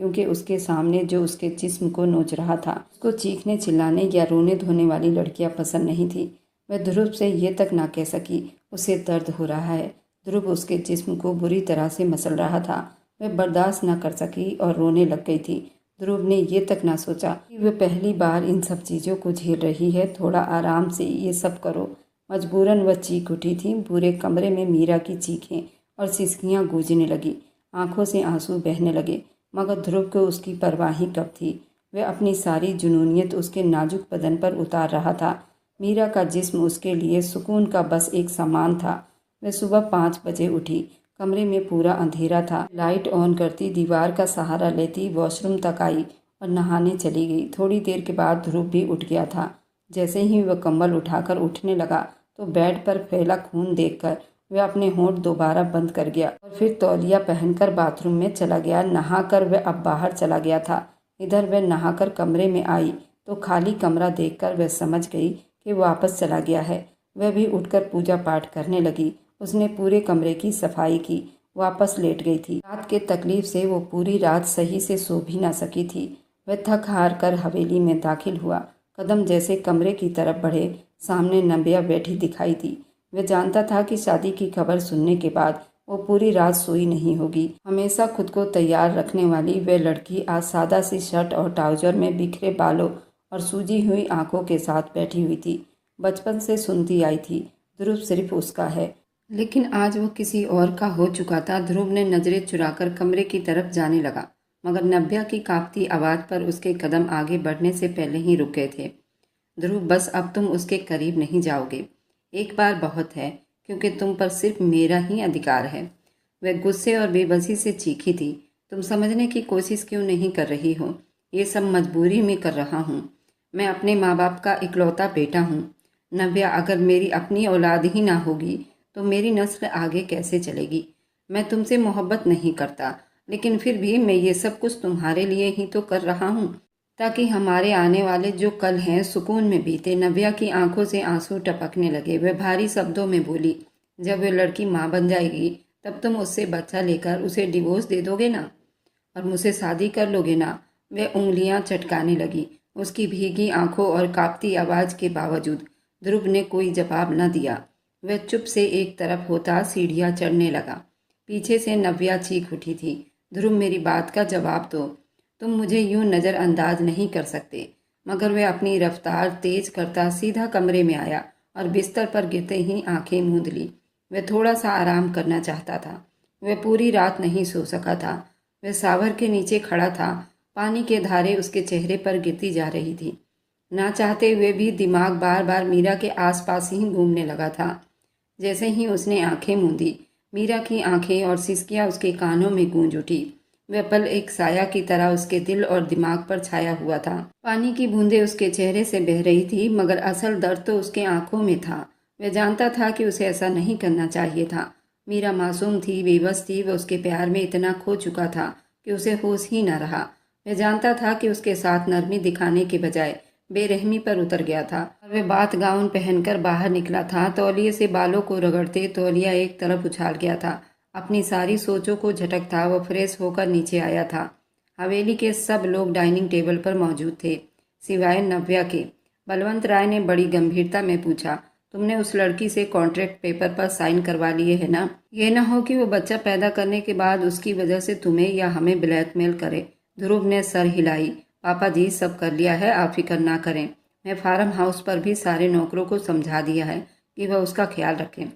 क्योंकि उसके सामने जो उसके जिस्म को नोच रहा था, उसको चीखने, चिल्लाने या रोने धोने वाली लड़कियां पसंद नहीं थी। वह ध्रुव से ये तक ना कह सकी उसे दर्द हो रहा है। ध्रुव उसके जिस्म को बुरी तरह से मसल रहा था। वह बर्दाश्त न कर सकी और रोने लग गई थी। ध्रुव ने ये तक ना सोचा कि वह पहली बार इन सब चीज़ों को झेल रही है। थोड़ा आराम से ये सब करो। मजबूरन वह चीख उठी थी। पूरे कमरे में मीरा की चीखें और सिसकियां गूंजने लगी। आंखों से आंसू बहने लगे, मगर ध्रुव को उसकी परवाह ही कब थी। वह अपनी सारी जुनूनियत उसके नाजुक बदन पर उतार रहा था। मीरा का जिस्म उसके लिए सुकून का बस एक सामान था। वह सुबह 5 बजे उठी। कमरे में पूरा अंधेरा था। लाइट ऑन करती, दीवार का सहारा लेती वॉशरूम तक आई और नहाने चली गई। थोड़ी देर के बाद ध्रुव भी उठ गया था। जैसे ही वह कंबल उठाकर उठने लगा तो बेड पर फैला खून देखकर वह अपने होंठ दोबारा बंद कर गया और फिर तौलिया पहनकर बाथरूम में चला गया। नहाकर वह अब बाहर चला गया था। इधर वह नहाकर कमरे में आई तो खाली कमरा देखकर वह समझ गई कि वापस चला गया है। वह भी उठकर पूजा पाठ करने लगी। उसने पूरे कमरे की सफाई की, वापस लेट गई थी। रात के तकलीफ से वो पूरी रात सही से सो भी ना सकी थी। वह थक हार कर हवेली में दाखिल हुआ। कदम जैसे कमरे की तरफ बढ़े, सामने नबिया बैठी दिखाई दी। वह जानता था कि शादी की खबर सुनने के बाद वो पूरी रात सोई नहीं होगी। हमेशा खुद को तैयार रखने वाली वह लड़की आज सादा सी शर्ट और ट्राउजर में बिखरे बालों और सूजी हुई आंखों के साथ बैठी हुई थी। बचपन से सुनती आई थी, ध्रुव सिर्फ उसका है, लेकिन आज वो किसी और का हो चुका था। ध्रुव ने नजरें चुराकर कमरे की तरफ जाने लगा, मगर नव्या की कांपती आवाज़ पर उसके कदम आगे बढ़ने से पहले ही रुक गए थे। ध्रुव, बस अब तुम उसके करीब नहीं जाओगे। एक बार बहुत है, क्योंकि तुम पर सिर्फ मेरा ही अधिकार है। वह गुस्से और बेबसी से चीखी थी। तुम समझने की कोशिश क्यों नहीं कर रही हो? ये सब मजबूरी में कर रहा हूँ। मैं अपने माँ बाप का इकलौता बेटा हूँ। नव्या, अगर मेरी अपनी औलाद ही ना होगी तो मेरी नस्ल आगे कैसे चलेगी? मैं तुमसे मोहब्बत नहीं करता, लेकिन फिर भी मैं ये सब कुछ तुम्हारे लिए ही तो कर रहा हूँ, ताकि हमारे आने वाले जो कल हैं सुकून में बीते। नव्या की आंखों से आंसू टपकने लगे। वह भारी शब्दों में बोली, जब वह लड़की माँ बन जाएगी तब तुम उससे बच्चा लेकर उसे डिवोर्स दे दोगे ना, और मुझसे शादी कर लोगे ना? वह उंगलियां चटकाने लगी। उसकी भीगी आंखों और कांपती आवाज के बावजूद ध्रुव ने कोई जवाब न दिया। वह चुप से एक तरफ होता सीढ़ियां चढ़ने लगा। पीछे से नव्या चीख उठी थी, ध्रुव, मेरी बात का जवाब दो। तुम मुझे यूं नज़रअंदाज नहीं कर सकते। मगर वह अपनी रफ्तार तेज करता सीधा कमरे में आया और बिस्तर पर गिरते ही आंखें मूंद ली। वह थोड़ा सा आराम करना चाहता था। वह पूरी रात नहीं सो सका था। वह सावर के नीचे खड़ा था। पानी के धारे उसके चेहरे पर गिरती जा रही थी। ना चाहते हुए भी दिमाग बार बार मीरा के आसपास ही घूमने लगा था। जैसे ही उसने आंखें मूंदी, मीरा की आंखें और सिसकियां उसके कानों में गूंज उठी। वह पल एक साया की तरह उसके दिल और दिमाग पर छाया हुआ था। पानी की बूंदें उसके चेहरे से बह रही थी, मगर असल दर्द तो उसके आंखों में था। वह जानता था कि उसे ऐसा नहीं करना चाहिए था। मीरा मासूम थी, बेबस थी। वह उसके प्यार में इतना खो चुका था कि उसे होश ही न रहा। वह जानता था कि उसके साथ नरमी दिखाने के बजाय बेरहमी पर उतर गया था। और वह बात गाउन पहनकर बाहर निकला था। तौलिए से बालों को रगड़ते तौलिया एक तरफ उछाल गया था। अपनी सारी सोचों को झटकता वह फ्रेश होकर नीचे आया था। हवेली के सब लोग डाइनिंग टेबल पर मौजूद थे, सिवाय नव्या के। बलवंत राय ने बड़ी गंभीरता में पूछा, तुमने उस लड़की से कॉन्ट्रैक्ट पेपर पर साइन करवा लिए है ना? ये ना हो कि वो बच्चा पैदा करने के बाद उसकी वजह से तुम्हें या हमें ब्लैकमेल करे। ध्रुव ने सर हिलाई। पापा जी, सब कर लिया है, आप फिक्र ना करें। मैं फार्म हाउस पर भी सारे नौकरों को समझा दिया है कि वह उसका ख्याल रखें।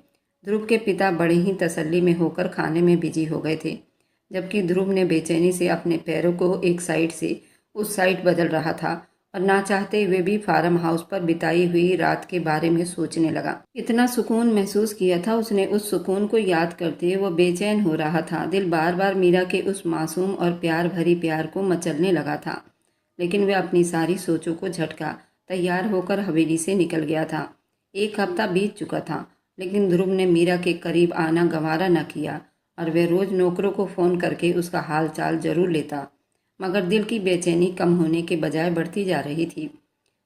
ध्रुव के पिता बड़े ही तसल्ली में होकर खाने में बिजी हो गए थे, जबकि ध्रुव ने बेचैनी से अपने पैरों को एक साइड से उस साइड बदल रहा था और ना चाहते हुए भी फार्म हाउस पर बिताई हुई रात के बारे में सोचने लगा। इतना सुकून महसूस किया था उसने। उस सुकून को याद करते वो बेचैन हो रहा था। दिल बार बार मीरा के उस मासूम और प्यार भरी प्यार को मचलने लगा था। लेकिन वह अपनी सारी सोचों को झटका तैयार होकर हवेली से निकल गया था। एक हफ्ता बीत चुका था, लेकिन ध्रुव ने मीरा के करीब आना गंवारा न किया और वह रोज नौकरों को फ़ोन करके उसका हाल चाल जरूर लेता। मगर दिल की बेचैनी कम होने के बजाय बढ़ती जा रही थी।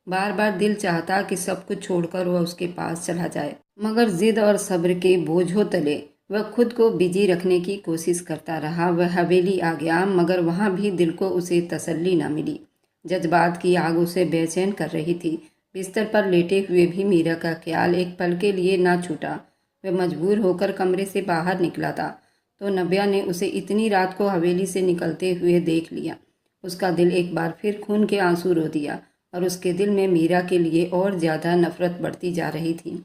बार बार दिल चाहता कि सब कुछ छोड़कर वह उसके पास चला जाए, मगर जिद और सब्र के बोझों तले वह खुद को बिजी रखने की कोशिश करता रहा। वह हवेली आ गया, मगर वहाँ भी दिल को उसे तसल्ली न मिली। जज्बात की आग उसे बेचैन कर रही थी। बिस्तर पर लेटे हुए भी मीरा का ख्याल एक पल के लिए ना छूटा। वह मजबूर होकर कमरे से बाहर निकला था तो नव्या ने उसे इतनी रात को हवेली से निकलते हुए देख लिया। उसका दिल एक बार फिर खून के आंसू रो दिया और उसके दिल में मीरा के लिए और ज़्यादा नफरत बढ़ती जा रही थी।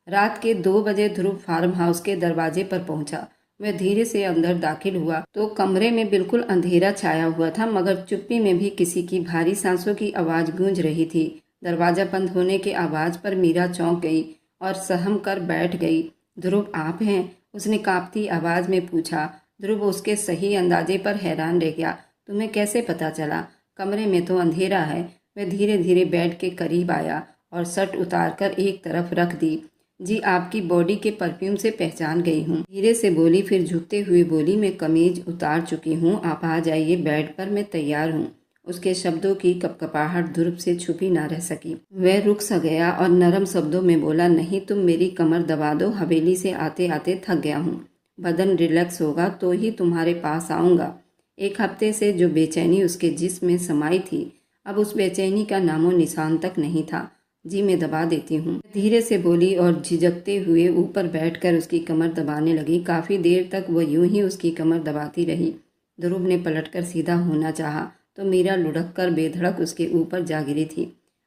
रात के 2 बजे ध्रुव फार्म हाउस के दरवाजे पर पहुंचा। वह धीरे से अंदर दाखिल हुआ तो कमरे में बिल्कुल अंधेरा छाया हुआ था, मगर चुप्पी में भी किसी की भारी सांसों की आवाज़ गूंज रही थी। दरवाजा बंद होने की आवाज़ पर मीरा चौंक गई और सहम कर बैठ गई। ध्रुव, आप हैं? उसने कांपती आवाज़ में पूछा। ध्रुव उसके सही अंदाजे पर हैरान रह गया। तुम्हें कैसे पता चला? कमरे में तो अंधेरा है। वह धीरे धीरे बेड के करीब आया और शर्ट उतार कर एक तरफ रख दी। जी, आपकी बॉडी के परफ्यूम से पहचान गई हूँ, धीरे से बोली। फिर झुकते हुए बोली, मैं कमीज उतार चुकी हूँ, आप आ जाइए बेड पर, मैं तैयार हूँ। उसके शब्दों की कपकपाहट ध्रुव से छुपी ना रह सकी। वह रुक सा गया और नरम शब्दों में बोला, नहीं, तुम मेरी कमर दबा दो, हवेली से आते आते थक गया हूँ। बदन रिलैक्स होगा तो ही तुम्हारे पास आऊँगा। एक हफ्ते से जो बेचैनी उसके जिस्म में समाई थी, अब उस बेचैनी का नामो निशान तक नहीं था। जी, मैं दबा देती हूँ, धीरे से बोली और झिझकते हुए ऊपर बैठकर उसकी कमर दबाने लगी। काफ़ी देर तक वह यूं ही उसकी कमर दबाती रही। ध्रुव ने पलटकर सीधा होना चाहा तो मीरा लुढ़क कर बेधड़क उसके ऊपर जा गिरी थी।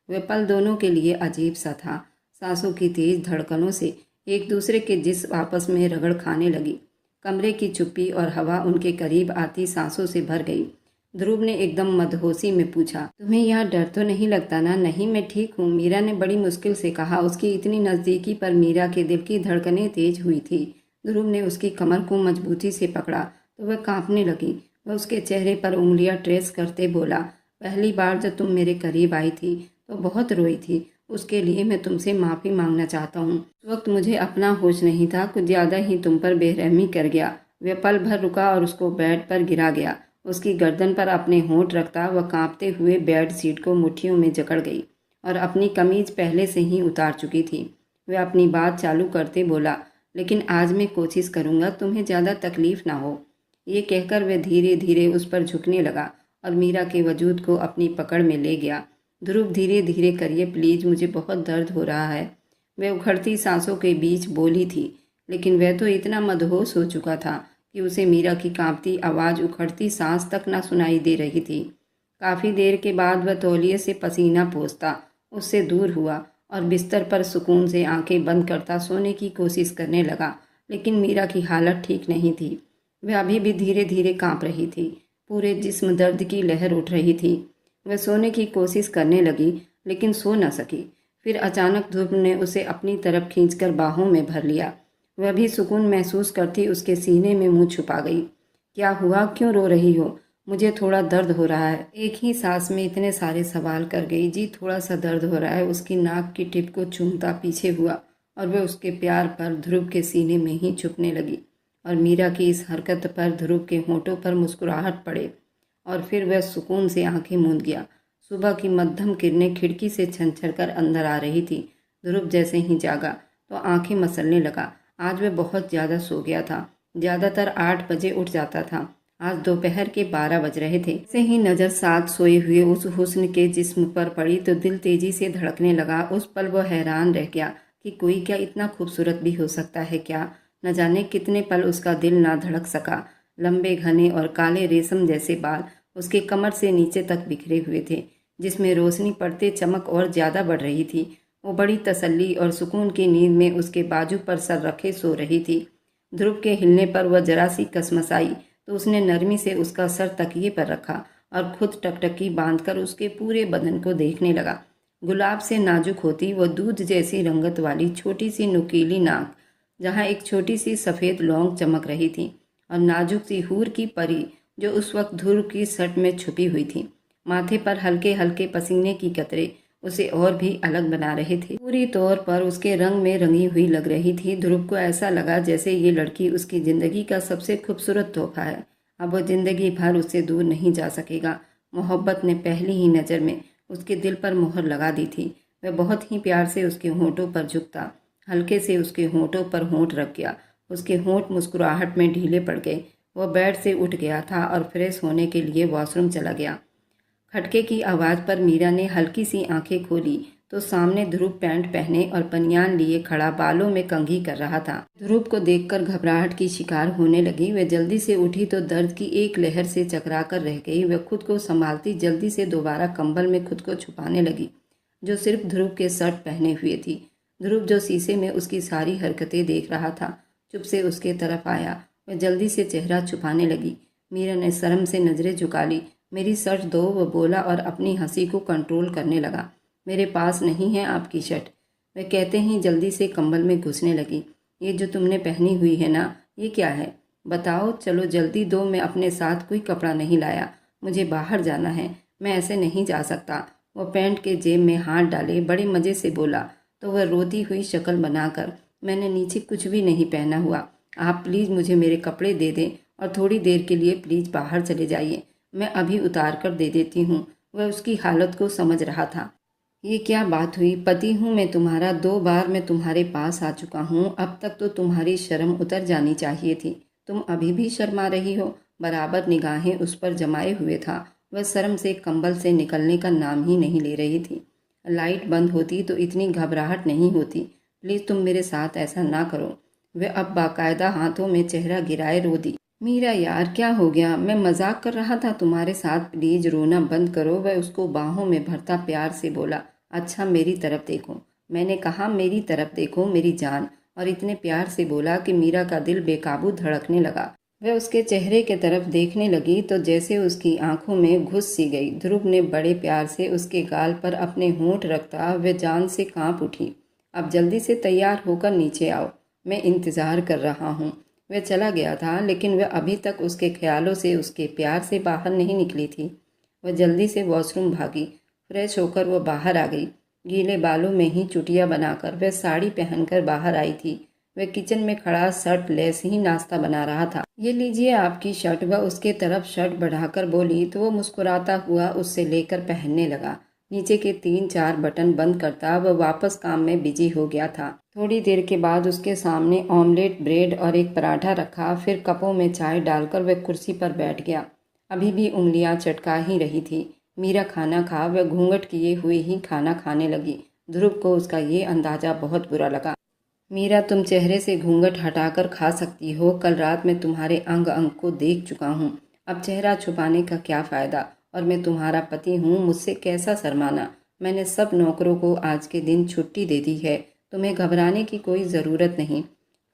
वह पल दोनों के लिए अजीब सा था। सांसों की तेज धड़कनों से एक दूसरे के जिस्म आपस में रगड़ खाने लगी। कमरे की चुप्पी और हवा उनके करीब आती सांसों से भर गई। ध्रुव ने एकदम मदहोशी में पूछा, तुम्हें यहाँ डर तो नहीं लगता ना? नहीं, मैं ठीक हूँ, मीरा ने बड़ी मुश्किल से कहा। उसकी इतनी नज़दीकी पर मीरा के दिल की धड़कनें तेज हुई थी। ध्रुव ने उसकी कमर को मजबूती से पकड़ा तो वह कांपने लगी। वह उसके चेहरे पर उंगलियां ट्रेस करते बोला, पहली बार जब तुम मेरे करीब आई थी तो बहुत रोई थी। उसके लिए मैं तुमसे माफ़ी मांगना चाहता हूँ। उस वक्त मुझे अपना होश नहीं था, कुछ ज़्यादा ही तुम पर बेरहमी कर गया। वह पल भर रुका और उसको बेड पर गिरा गया। उसकी गर्दन पर अपने होंठ रखता वह कांपते हुए बेड सीट को मुट्ठियों में जकड़ गई और अपनी कमीज पहले से ही उतार चुकी थी। वह अपनी बात चालू करते बोला, लेकिन आज मैं कोशिश करूँगा तुम्हें ज़्यादा तकलीफ ना हो। ये कहकर वह धीरे धीरे उस पर झुकने लगा और मीरा के वजूद को अपनी पकड़ में ले गया। ध्रुव, धीरे धीरे करिए प्लीज़, मुझे बहुत दर्द हो रहा है। वह उखड़ती सांसों के बीच बोली थी, लेकिन वह तो इतना मदहोश हो चुका था कि उसे मीरा की कांपती आवाज़ उखड़ती सांस तक न सुनाई दे रही थी। काफ़ी देर के बाद वह तौलिए से पसीना पोंछता उससे दूर हुआ और बिस्तर पर सुकून से आंखें बंद करता सोने की कोशिश करने लगा। लेकिन मीरा की हालत ठीक नहीं थी। वह अभी भी धीरे धीरे कांप रही थी। पूरे जिस्म दर्द की लहर उठ रही थी। वह सोने की कोशिश करने लगी लेकिन सो न सकी। फिर अचानक ध्रुव ने उसे अपनी तरफ खींचकर बाहों में भर लिया। वह भी सुकून महसूस करती उसके सीने में मुंह छुपा गई। क्या हुआ, क्यों रो रही हो? मुझे थोड़ा दर्द हो रहा है। एक ही सांस में इतने सारे सवाल कर गई। जी, थोड़ा सा दर्द हो रहा है। उसकी नाक की टिप को चूमता पीछे हुआ और वह उसके प्यार पर ध्रुव के सीने में ही छुपने लगी और मीरा की इस हरकत पर ध्रुव के होंठों पर मुस्कुराहट पड़े और फिर वह सुकून से आंखें मूंद गया। सुबह की मध्यम किरणें खिड़की से छनछन कर अंदर आ रही थी। ध्रुव जैसे ही जागा तो आंखें मसलने लगा। आज वह बहुत ज़्यादा सो गया था। ज़्यादातर 8 बजे उठ जाता था। आज दोपहर के 12 बज रहे थे। से ही नज़र साथ सोए हुए उस हुस्न के जिस्म पर पड़ी तो दिल तेजी से धड़कने लगा। उस पल वह हैरान रह गया कि कोई क्या इतना खूबसूरत भी हो सकता है क्या? न जाने कितने पल उसका दिल ना धड़क सका। लंबे घने और काले रेशम जैसे बाल उसके कमर से नीचे तक बिखरे हुए थे, जिसमें रोशनी पड़ते चमक और ज़्यादा बढ़ रही थी। वो बड़ी तसल्ली और सुकून की नींद में उसके बाजू पर सर रखे सो रही थी। ध्रुव के हिलने पर वह जरा सी कसमसाई तो उसने नरमी से उसका सर तकिए पर रखा और खुद टकटकी बांधकर उसके पूरे बदन को देखने लगा। गुलाब से नाजुक होती वह दूध जैसी रंगत वाली छोटी सी नुकीली नाक, जहाँ एक छोटी सी सफ़ेद लौंग चमक रही थी, और नाजुक सी हूर की परी जो उस वक्त ध्रुव की शर्ट में छुपी हुई थी। माथे पर हल्के हल्के पसीने की कतरे उसे और भी अलग बना रहे थे। पूरी तौर पर उसके रंग में रंगी हुई लग रही थी। ध्रुव को ऐसा लगा जैसे ये लड़की उसकी ज़िंदगी का सबसे खूबसूरत तोहफा है। अब वह जिंदगी भर उससे दूर नहीं जा सकेगा। मोहब्बत ने पहली ही नज़र में उसके दिल पर मोहर लगा दी थी। वह बहुत ही प्यार से उसके होंठों पर झुकता, हल्के से उसके होंठों पर होंठ रख गया। उसके होंठ मुस्कुराहट में ढीले पड़ गए। वह बेड से उठ गया था और फ्रेश होने के लिए वॉशरूम चला गया। खटके की आवाज़ पर मीरा ने हल्की सी आंखें खोली तो सामने ध्रुव पैंट पहने और बनियान लिए खड़ा बालों में कंघी कर रहा था। ध्रुव को देखकर घबराहट की शिकार होने लगी। वह जल्दी से उठी तो दर्द की एक लहर से चकरा कर रह गई। वह खुद को संभालती जल्दी से दोबारा कंबल में खुद को छुपाने लगी, जो सिर्फ ध्रुव के शर्ट पहने हुए थी। ध्रुव, जो शीशे में उसकी सारी हरकतें देख रहा था, चुप से उसके तरफ आया। वह जल्दी से चेहरा छुपाने लगी। मीरा ने शर्म से नजरें झुका ली। मेरी शर्ट दो, वह बोला और अपनी हंसी को कंट्रोल करने लगा। मेरे पास नहीं है आपकी शर्ट, वह कहते ही जल्दी से कंबल में घुसने लगी। ये जो तुमने पहनी हुई है ना, ये क्या है? बताओ, चलो जल्दी दो, मैं अपने साथ कोई कपड़ा नहीं लाया, मुझे बाहर जाना है, मैं ऐसे नहीं जा सकता। वह पैंट के जेब में हाथ डाले बड़े मज़े से बोला तो वह रोती हुई शक्ल बनाकर, मैंने नीचे कुछ भी नहीं पहना हुआ, आप प्लीज़ मुझे मेरे कपड़े दे दें और थोड़ी देर के लिए प्लीज़ बाहर चले जाइए, मैं अभी उतार कर दे देती हूँ। वह उसकी हालत को समझ रहा था। ये क्या बात हुई? पति हूँ मैं तुम्हारा, 2 बार मैं तुम्हारे पास आ चुका हूँ, अब तक तो तुम्हारी शर्म उतर जानी चाहिए थी। तुम अभी भी शर्मा रही हो? बराबर निगाहें उस पर जमाए हुए था। वह शर्म से कंबल से निकलने का नाम ही नहीं ले रही थी। लाइट बंद होती तो इतनी घबराहट नहीं होती। प्लीज़ तुम मेरे साथ ऐसा ना करो। वह अब बाकायदा हाथों में चेहरा गिराए रो दी। मीरा यार, क्या हो गया? मैं मजाक कर रहा था तुम्हारे साथ, प्लीज रोना बंद करो। वह उसको बाहों में भरता प्यार से बोला। अच्छा मेरी तरफ देखो। मैंने कहा मेरी तरफ देखो मेरी जान, और इतने प्यार से बोला कि मीरा का दिल बेकाबू धड़कने लगा। वह उसके चेहरे के तरफ देखने लगी तो जैसे उसकी आंखों में घुस सी गई। ध्रुव ने बड़े प्यार से उसके गाल पर अपने होंठ रखता वह जान से कांप उठी। अब जल्दी से तैयार होकर नीचे आओ, मैं इंतज़ार कर रहा हूँ। वह चला गया था लेकिन वह अभी तक उसके ख्यालों से, उसके प्यार से बाहर नहीं निकली थी। वह जल्दी से वॉशरूम भागी। फ्रेश होकर वह बाहर आ गई। गीले बालों में ही चुटिया बनाकर वह साड़ी पहनकर बाहर आई थी। वह किचन में खड़ा शर्ट लेस ही नाश्ता बना रहा था। ये लीजिए आपकी शर्ट। वह उसके तरफ शर्ट बढ़ाकर बोली तो वो मुस्कुराता हुआ उससे लेकर पहनने लगा। नीचे के 3-4 बटन बंद करता वह वापस काम में बिजी हो गया था। थोड़ी देर के बाद उसके सामने ऑमलेट, ब्रेड और एक पराठा रखा। फिर कपों में चाय डालकर वह कुर्सी पर बैठ गया। अभी भी उंगलियां चटका ही रही थी। मीरा खाना खा वह घूंघट किए हुए ही खाना खाने लगी। ध्रुव को उसका ये अंदाजा बहुत बुरा लगा। मीरा, तुम चेहरे से घूंघट हटाकर खा सकती हो। कल रात मैं तुम्हारे अंग अंग को देख चुका हूँ। अब चेहरा छुपाने का क्या फ़ायदा। और मैं तुम्हारा पति हूँ, मुझसे कैसा शर्माना। मैंने सब नौकरों को आज के दिन छुट्टी दे दी है। तुम्हें घबराने की कोई ज़रूरत नहीं।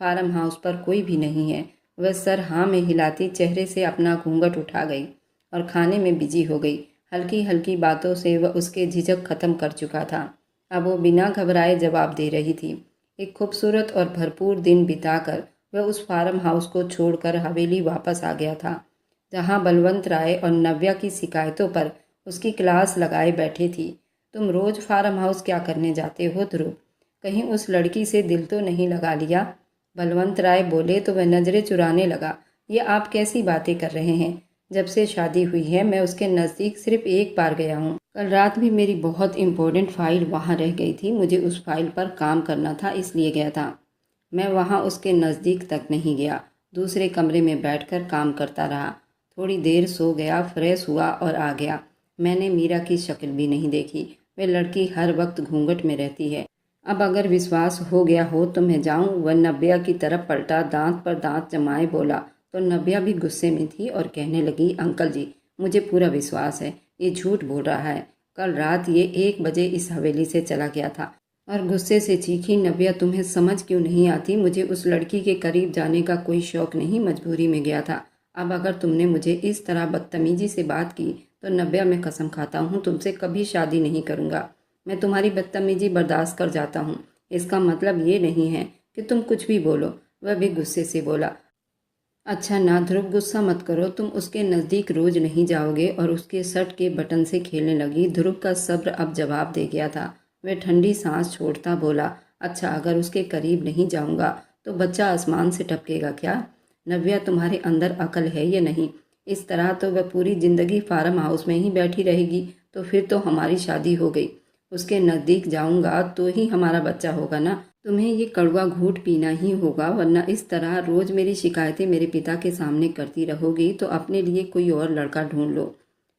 फार्म हाउस पर कोई भी नहीं है। वह सर हाँ में हिलाती चेहरे से अपना घूंघट उठा गई और खाने में बिजी हो गई। हल्की हल्की बातों से वह उसके झिझक खत्म कर चुका था। अब वो बिना घबराए जवाब दे रही थी। एक खूबसूरत और भरपूर दिन बिताकर वह उस फार्म हाउस को छोड़कर हवेली वापस आ गया था, जहां बलवंत राय और नव्या की शिकायतों पर उसकी क्लास लगाए बैठे थी। तुम रोज फार्म हाउस क्या करने जाते हो ध्रुव? कहीं उस लड़की से दिल तो नहीं लगा लिया? बलवंत राय बोले तो वह नजरें चुराने लगा। ये आप कैसी बातें कर रहे हैं? जब से शादी हुई है मैं उसके नज़दीक सिर्फ एक बार गया हूँ। कल रात भी मेरी बहुत इम्पोर्टेंट फाइल वहाँ रह गई थी। मुझे उस फाइल पर काम करना था, इसलिए गया था। मैं वहाँ उसके नज़दीक तक नहीं गया। दूसरे कमरे में बैठकर काम करता रहा। थोड़ी देर सो गया, फ्रेश हुआ और आ गया। मैंने मीरा की शक्ल भी नहीं देखी। वह लड़की हर वक्त घूंघट में रहती है। अब अगर विश्वास हो गया हो तो मैं जाऊं? वह नव्या की तरफ पलटा, दांत पर दांत जमाए बोला। तो नव्या भी गुस्से में थी और कहने लगी, अंकल जी, मुझे पूरा विश्वास है ये झूठ बोल रहा है। कल रात ये 1 बजे इस हवेली से चला गया था। और गुस्से से चीखी, नव्या तुम्हें समझ क्यों नहीं आती? मुझे उस लड़की के करीब जाने का कोई शौक नहीं, मजबूरी में गया था। अब अगर तुमने मुझे इस तरह बदतमीजी से बात की तो नव्या, मैं कसम खाता हूँ तुमसे कभी शादी नहीं करूँगा। मैं तुम्हारी बदतमीजी बर्दाश्त कर जाता हूँ, इसका मतलब ये नहीं है कि तुम कुछ भी बोलो। वह भी गुस्से से बोला। अच्छा ना ध्रुव, गुस्सा मत करो। तुम उसके नज़दीक रोज नहीं जाओगे। और उसके शर्ट के बटन से खेलने लगी। ध्रुव का सब्र अब जवाब दे गया था। वह ठंडी सांस छोड़ता बोला, अच्छा अगर उसके करीब नहीं जाऊंगा तो बच्चा आसमान से टपकेगा क्या? नव्या, तुम्हारे अंदर अकल है या नहीं? इस तरह तो वह पूरी जिंदगी फार्म हाउस में ही बैठी रहेगी। तो फिर तो हमारी शादी हो गई। उसके नज़दीक जाऊंगा तो ही हमारा बच्चा होगा ना। तुम्हें ये कड़वा घूंट पीना ही होगा, वरना इस तरह रोज मेरी शिकायतें मेरे पिता के सामने करती रहोगी तो अपने लिए कोई और लड़का ढूंढ लो।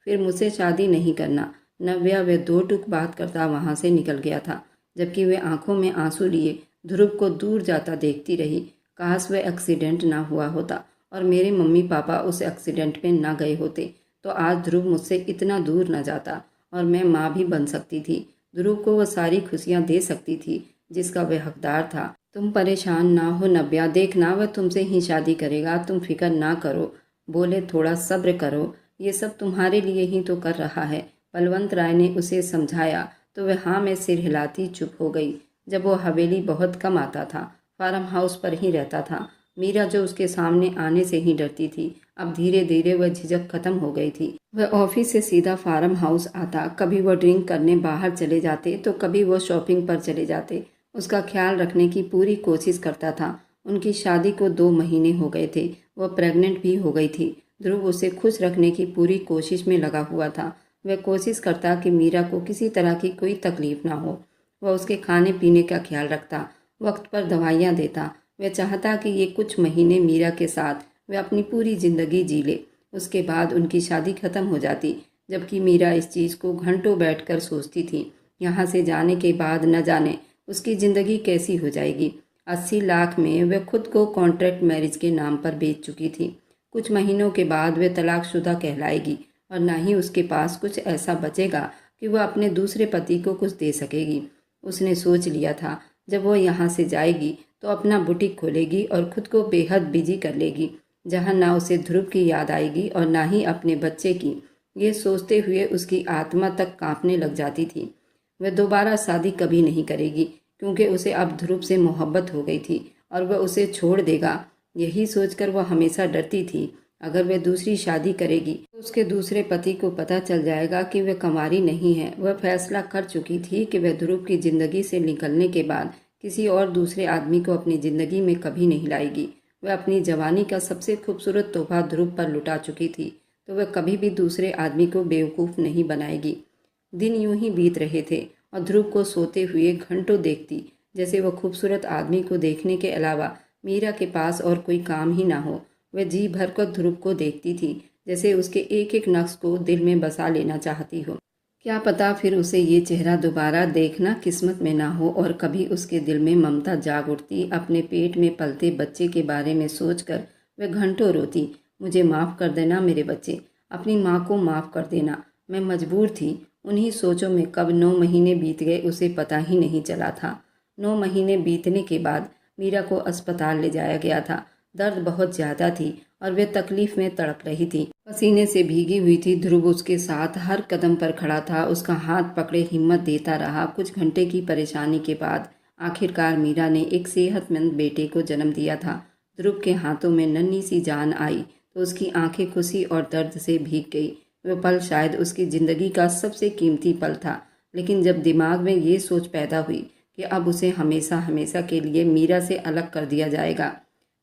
फिर मुझसे शादी नहीं करना। नव्या वह 2 टूक बात करता वहां से निकल गया था, जबकि वह आंखों में आंसू लिए ध्रुव को दूर जाता देखती रही। काश वह एक्सीडेंट ना हुआ होता और मेरे मम्मी पापा उस एक्सीडेंट में ना गए होते तो आज ध्रुव मुझसे इतना दूर न जाता और मैं माँ भी बन सकती थी। ध्रुव को वह सारी खुशियाँ दे सकती थी जिसका वह हकदार था। तुम परेशान ना हो नव्या, देखना वह तुमसे ही शादी करेगा, तुम फिक्र ना करो। बोले, थोड़ा सब्र करो, ये सब तुम्हारे लिए ही तो कर रहा है। बलवंत राय ने उसे समझाया तो वह हाँ में सिर हिलाती चुप हो गई। जब वो हवेली बहुत कम आता था, फार्म हाउस पर ही रहता था। मीरा जो उसके सामने आने से ही डरती थी, अब धीरे धीरे वह झिझक खत्म हो गई थी। वह ऑफिस से सीधा फार्म हाउस आता। कभी वह ड्रिंक करने बाहर चले जाते तो कभी वह शॉपिंग पर चले जाते। उसका ख्याल रखने की पूरी कोशिश करता था। उनकी शादी को 2 महीने हो गए थे। वह प्रेग्नेंट भी हो गई थी। ध्रुव उसे खुश रखने की पूरी कोशिश में लगा हुआ था। वह कोशिश करता कि मीरा को किसी तरह की कोई तकलीफ ना हो। वह उसके खाने पीने का ख्याल रखता, वक्त पर दवाइयाँ देता। वह चाहता कि ये कुछ महीने मीरा के साथ वह अपनी पूरी ज़िंदगी जी ले। उसके बाद उनकी शादी खत्म हो जाती। जबकि मीरा इस चीज़ को घंटों बैठकर सोचती थी। यहाँ से जाने के बाद न जाने उसकी ज़िंदगी कैसी हो जाएगी। 80 लाख में वह खुद को कॉन्ट्रैक्ट मैरिज के नाम पर बेच चुकी थी। कुछ महीनों के बाद वह तलाकशुदा कहलाएगी और ना ही उसके पास कुछ ऐसा बचेगा कि वह अपने दूसरे पति को कुछ दे सकेगी। उसने सोच लिया था जब वह यहाँ से जाएगी तो अपना बुटीक खोलेगी और खुद को बेहद बिजी कर लेगी, जहाँ ना उसे ध्रुव की याद आएगी और ना ही अपने बच्चे की। ये सोचते हुए उसकी आत्मा तक कांपने लग जाती थी। वह दोबारा शादी कभी नहीं करेगी क्योंकि उसे अब ध्रुव से मोहब्बत हो गई थी और वह उसे छोड़ देगा। यही सोचकर वह हमेशा डरती थी अगर वह दूसरी शादी करेगी तो उसके दूसरे पति को पता चल जाएगा कि वह कुंवारी नहीं है। वह फैसला कर चुकी थी कि वह ध्रुव की जिंदगी से निकलने के बाद किसी और दूसरे आदमी को अपनी जिंदगी में कभी नहीं लाएगी। वह अपनी जवानी का सबसे खूबसूरत तोहफा ध्रुव पर लुटा चुकी थी, तो वह कभी भी दूसरे आदमी को बेवकूफ़ नहीं बनाएगी। दिन यूं ही बीत रहे थे और ध्रुव को सोते हुए घंटों देखती, जैसे वह खूबसूरत आदमी को देखने के अलावा मीरा के पास और कोई काम ही ना हो। वह जी भरकर ध्रुव को देखती थी, जैसे उसके एक एक नक्श को दिल में बसा लेना चाहती हो। क्या पता फिर उसे ये चेहरा दोबारा देखना किस्मत में ना हो और कभी उसके दिल में ममता जाग उठती। अपने पेट में पलते बच्चे के बारे में सोचकर वह घंटों रोती, मुझे माफ़ कर देना मेरे बच्चे, अपनी माँ को माफ़ कर देना। मैं मजबूर थी। उन्हीं सोचों में कब 9 महीने बीत गए उसे पता ही नहीं चला था। 9 महीने बीतने के बाद मीरा को अस्पताल ले जाया गया था। दर्द बहुत ज़्यादा थी और वे तकलीफ में तड़प रही थी। पसीने से भीगी हुई थी। ध्रुव उसके साथ हर कदम पर खड़ा था, उसका हाथ पकड़े हिम्मत देता रहा। कुछ घंटे की परेशानी के बाद आखिरकार मीरा ने एक सेहतमंद बेटे को जन्म दिया था। ध्रुव के हाथों में नन्ही सी जान आई तो उसकी आंखें खुशी और दर्द से भीग गई। वह पल शायद उसकी ज़िंदगी का सबसे कीमती पल था। लेकिन जब दिमाग में ये सोच पैदा हुई कि अब उसे हमेशा हमेशा के लिए मीरा से अलग कर दिया जाएगा,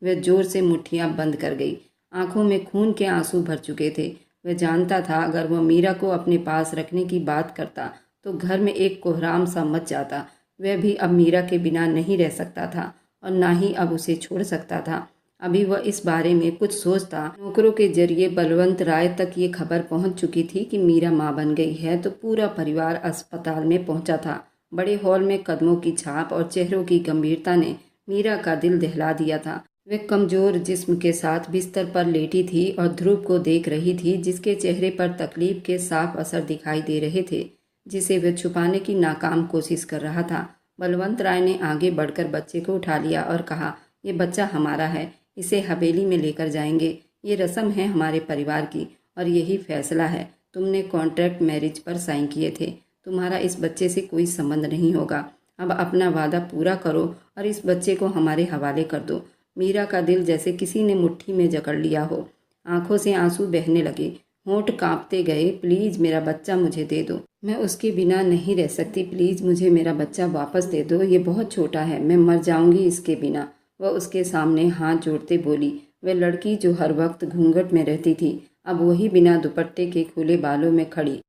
वह जोर से मुट्ठियां बंद कर गई। आंखों में खून के आंसू भर चुके थे। वह जानता था अगर वह मीरा को अपने पास रखने की बात करता तो घर में एक कोहराम सा मच जाता। वह भी अब मीरा के बिना नहीं रह सकता था और ना ही अब उसे छोड़ सकता था। अभी वह इस बारे में कुछ सोचता, नौकरों के जरिए बलवंत राय तक ये खबर पहुंच चुकी थी कि मीरा मां बन गई है, तो पूरा परिवार अस्पताल में पहुंचा था। बड़े हॉल में कदमों की छाप और चेहरों की गंभीरता ने मीरा का दिल दहला दिया था। वह कमजोर जिस्म के साथ बिस्तर पर लेटी थी और ध्रुव को देख रही थी, जिसके चेहरे पर तकलीफ के साफ असर दिखाई दे रहे थे, जिसे वह छुपाने की नाकाम कोशिश कर रहा था। बलवंत राय ने आगे बढ़कर बच्चे को उठा लिया और कहा, ये बच्चा हमारा है, इसे हवेली में लेकर जाएंगे। ये रस्म है हमारे परिवार की और यही फैसला है। तुमने कॉन्ट्रैक्ट मैरिज पर साइन किए थे, तुम्हारा इस बच्चे से कोई संबंध नहीं होगा। अब अपना वादा पूरा करो और इस बच्चे को हमारे हवाले कर दो। मीरा का दिल जैसे किसी ने मुट्ठी में जकड़ लिया हो। आंखों से आंसू बहने लगे, होंठ कांपते गए। प्लीज़ मेरा बच्चा मुझे दे दो, मैं उसके बिना नहीं रह सकती। प्लीज़ मुझे मेरा बच्चा वापस दे दो, ये बहुत छोटा है, मैं मर जाऊंगी इसके बिना। वह उसके सामने हाथ जोड़ते बोली। वह लड़की जो हर वक्त घूंघट में रहती थी, अब वही बिना दुपट्टे के खुले बालों में खड़ी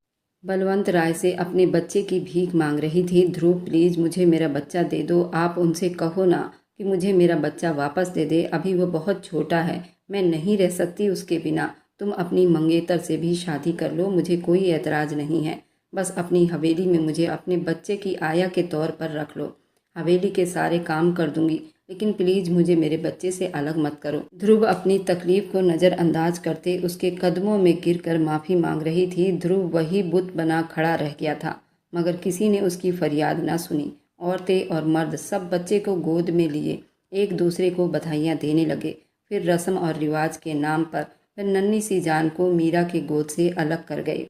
बलवंत राय से अपने बच्चे की भीख मांग रही थी। ध्रुव प्लीज़ मुझे मेरा बच्चा दे दो, आप उनसे कहो ना कि मुझे मेरा बच्चा वापस दे दे। अभी वो बहुत छोटा है, मैं नहीं रह सकती उसके बिना। तुम अपनी मंगेतर से भी शादी कर लो, मुझे कोई एतराज़ नहीं है। बस अपनी हवेली में मुझे अपने बच्चे की आया के तौर पर रख लो। हवेली के सारे काम कर दूंगी, लेकिन प्लीज़ मुझे मेरे बच्चे से अलग मत करो। ध्रुव अपनी तकलीफ को नज़रअंदाज करते उसके कदमों में गिरकर माफ़ी मांग रही थी। ध्रुव वही बुत बना खड़ा रह गया था, मगर किसी ने उसकी फरियाद न सुनी। औरतें और मर्द सब बच्चे को गोद में लिए एक दूसरे को बधाइयाँ देने लगे। फिर रस्म और रिवाज के नाम पर वह नन्ही सी जान को मीरा के गोद से अलग कर गए,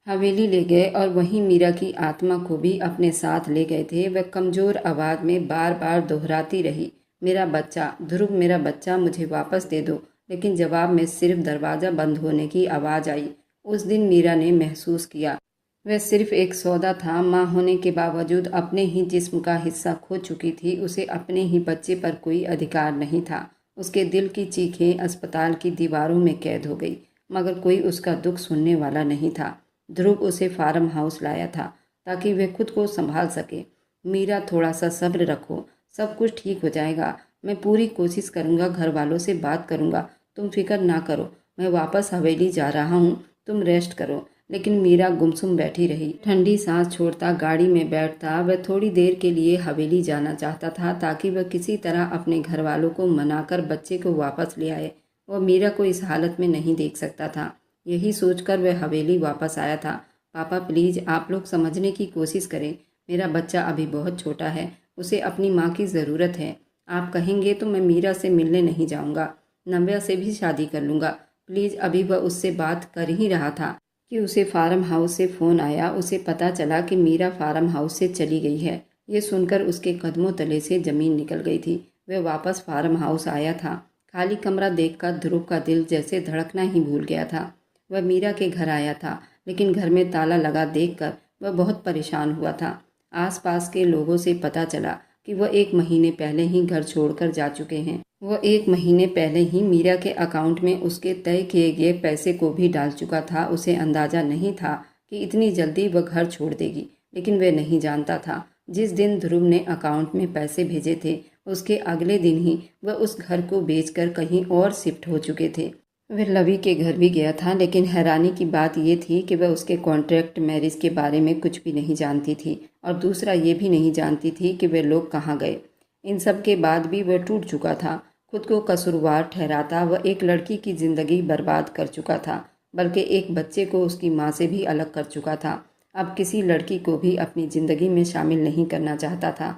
हवेली ले गए और वहीं मीरा की आत्मा को भी अपने साथ ले गए थे। वह कमज़ोर आवाज़ में बार बार दोहराती रही, मेरा बच्चा ध्रुव, मेरा बच्चा मुझे वापस दे दो। लेकिन जवाब में सिर्फ दरवाज़ा बंद होने की आवाज़ आई। उस दिन मीरा ने महसूस किया वह सिर्फ एक सौदा था। माँ होने के बावजूद अपने ही जिस्म का हिस्सा खो चुकी थी। उसे अपने ही बच्चे पर कोई अधिकार नहीं था। उसके दिल की चीखें अस्पताल की दीवारों में कैद हो गई, मगर कोई उसका दुख सुनने वाला नहीं था। ध्रुव उसे फार्म हाउस लाया था ताकि वह खुद को संभाल सके। मीरा, थोड़ा सा सब्र रखो, सब कुछ ठीक हो जाएगा। मैं पूरी कोशिश करूँगा, घर वालों से बात करूँगा, तुम फिक्र ना करो। मैं वापस हवेली जा रहा हूँ, तुम रेस्ट करो। लेकिन मीरा गुमसुम बैठी रही। ठंडी सांस छोड़ता गाड़ी में बैठता। वह थोड़ी देर के लिए हवेली जाना चाहता था ताकि वह किसी तरह अपने घर वालों को मनाकर बच्चे को वापस ले आए। वह मीरा को इस हालत में नहीं देख सकता था। यही सोचकर वह हवेली वापस आया था। पापा प्लीज़ आप लोग समझने की कोशिश करें, मेरा बच्चा अभी बहुत छोटा है, उसे अपनी माँ की ज़रूरत है। आप कहेंगे तो मैं मीरा से मिलने नहीं जाऊँगा, नव्या से भी शादी कर लूँगा। प्लीज़। अभी वह उससे बात कर ही रहा था कि उसे फार्म हाउस से फ़ोन आया। उसे पता चला कि मीरा फार्म हाउस से चली गई है। ये सुनकर उसके कदमों तले से ज़मीन निकल गई थी। वह वापस फार्म हाउस आया था। खाली कमरा देखकर ध्रुव का दिल जैसे धड़कना ही भूल गया था। वह मीरा के घर आया था, लेकिन घर में ताला लगा देखकर वह बहुत परेशान हुआ था। आसपास के लोगों से पता चला कि वह 1 महीने पहले ही घर छोड़कर जा चुके हैं। वह 1 महीने पहले ही मीरा के अकाउंट में उसके तय किए गए पैसे को भी डाल चुका था। उसे अंदाज़ा नहीं था कि इतनी जल्दी वह घर छोड़ देगी, लेकिन वह नहीं जानता था जिस दिन ध्रुव ने अकाउंट में पैसे भेजे थे उसके अगले दिन ही वह उस घर को बेचकर कहीं और शिफ्ट हो चुके थे। वह लवी के घर भी गया था, लेकिन हैरानी की बात यह थी कि वह उसके कॉन्ट्रैक्ट मैरिज के बारे में कुछ भी नहीं जानती थी, और दूसरा ये भी नहीं जानती थी कि वे लोग कहाँ गए। इन सब के बाद भी वह टूट चुका था। खुद को कसूरवार ठहराता वह एक लड़की की ज़िंदगी बर्बाद कर चुका था, बल्कि एक बच्चे को उसकी माँ से भी अलग कर चुका था। अब किसी लड़की को भी अपनी ज़िंदगी में शामिल नहीं करना चाहता था।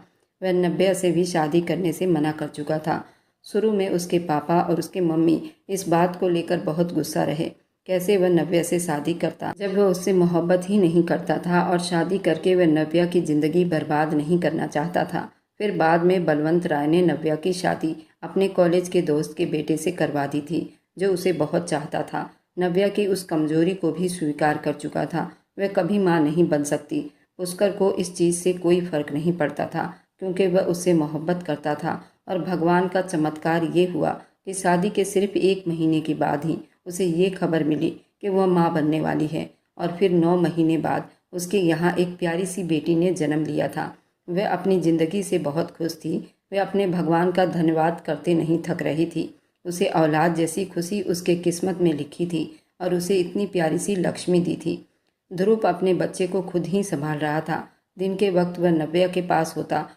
वह नव्या से भी शादी करने से मना कर चुका था। शुरू में उसके पापा और उसके मम्मी इस बात को लेकर बहुत गुस्सा रहे। कैसे वह नव्या से शादी करता जब वह उससे मोहब्बत ही नहीं करता था, और शादी करके वह नव्या की ज़िंदगी बर्बाद नहीं करना चाहता था। फिर बाद में बलवंत राय ने नव्या की शादी अपने कॉलेज के दोस्त के बेटे से करवा दी थी, जो उसे बहुत चाहता था। नव्या की उस कमजोरी को भी स्वीकार कर चुका था। वह कभी माँ नहीं बन सकती। पुष्कर को इस चीज़ से कोई फर्क नहीं पड़ता था, क्योंकि वह उससे मोहब्बत करता था। और भगवान का चमत्कार ये हुआ कि शादी के सिर्फ 1 महीने के बाद ही उसे ये खबर मिली कि वह माँ बनने वाली है। और फिर 9 महीने बाद उसके यहाँ एक प्यारी सी बेटी ने जन्म लिया था। वह अपनी ज़िंदगी से बहुत खुश थी। वह अपने भगवान का धन्यवाद करते नहीं थक रही थी। उसे औलाद जैसी खुशी उसके किस्मत में लिखी थी, और उसे इतनी प्यारी सी लक्ष्मी दी थी। ध्रुव अपने बच्चे को खुद ही संभाल रहा था। दिन के वक्त वह नव्या के पास होता,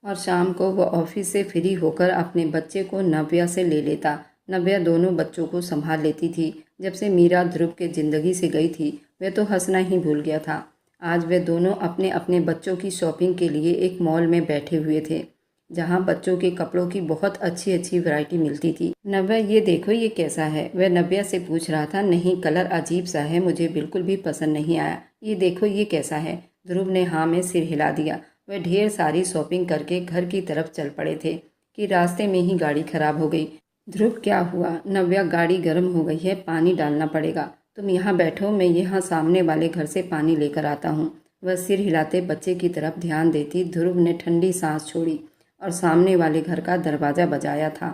और शाम को वह ऑफिस से फ्री होकर अपने बच्चे को नव्या से ले लेता। नव्या दोनों बच्चों को संभाल लेती थी। जब से मीरा ध्रुव के ज़िंदगी से गई थी, वह तो हंसना ही भूल गया था। आज वे दोनों अपने अपने बच्चों की शॉपिंग के लिए एक मॉल में बैठे हुए थे, जहां बच्चों के कपड़ों की बहुत अच्छी अच्छी वैरायटी मिलती थी। नव्या, ये देखो ये कैसा है, वह नव्या से पूछ रहा था। नहीं, कलर अजीब सा है, मुझे बिल्कुल भी पसंद नहीं आया। ये देखो ये कैसा है। ध्रुव ने हाँ में सिर हिला दिया। वह ढेर सारी शॉपिंग करके घर की तरफ चल पड़े थे कि रास्ते में ही गाड़ी खराब हो गई। ध्रुव, क्या हुआ? नव्या, गाड़ी गर्म हो गई है, पानी डालना पड़ेगा। तुम यहाँ बैठो, मैं यहाँ सामने वाले घर से पानी लेकर आता हूँ। वह सिर हिलाते बच्चे की तरफ ध्यान देती ध्रुव ने ठंडी सांस छोड़ी और सामने वाले घर का दरवाज़ा बजाया था।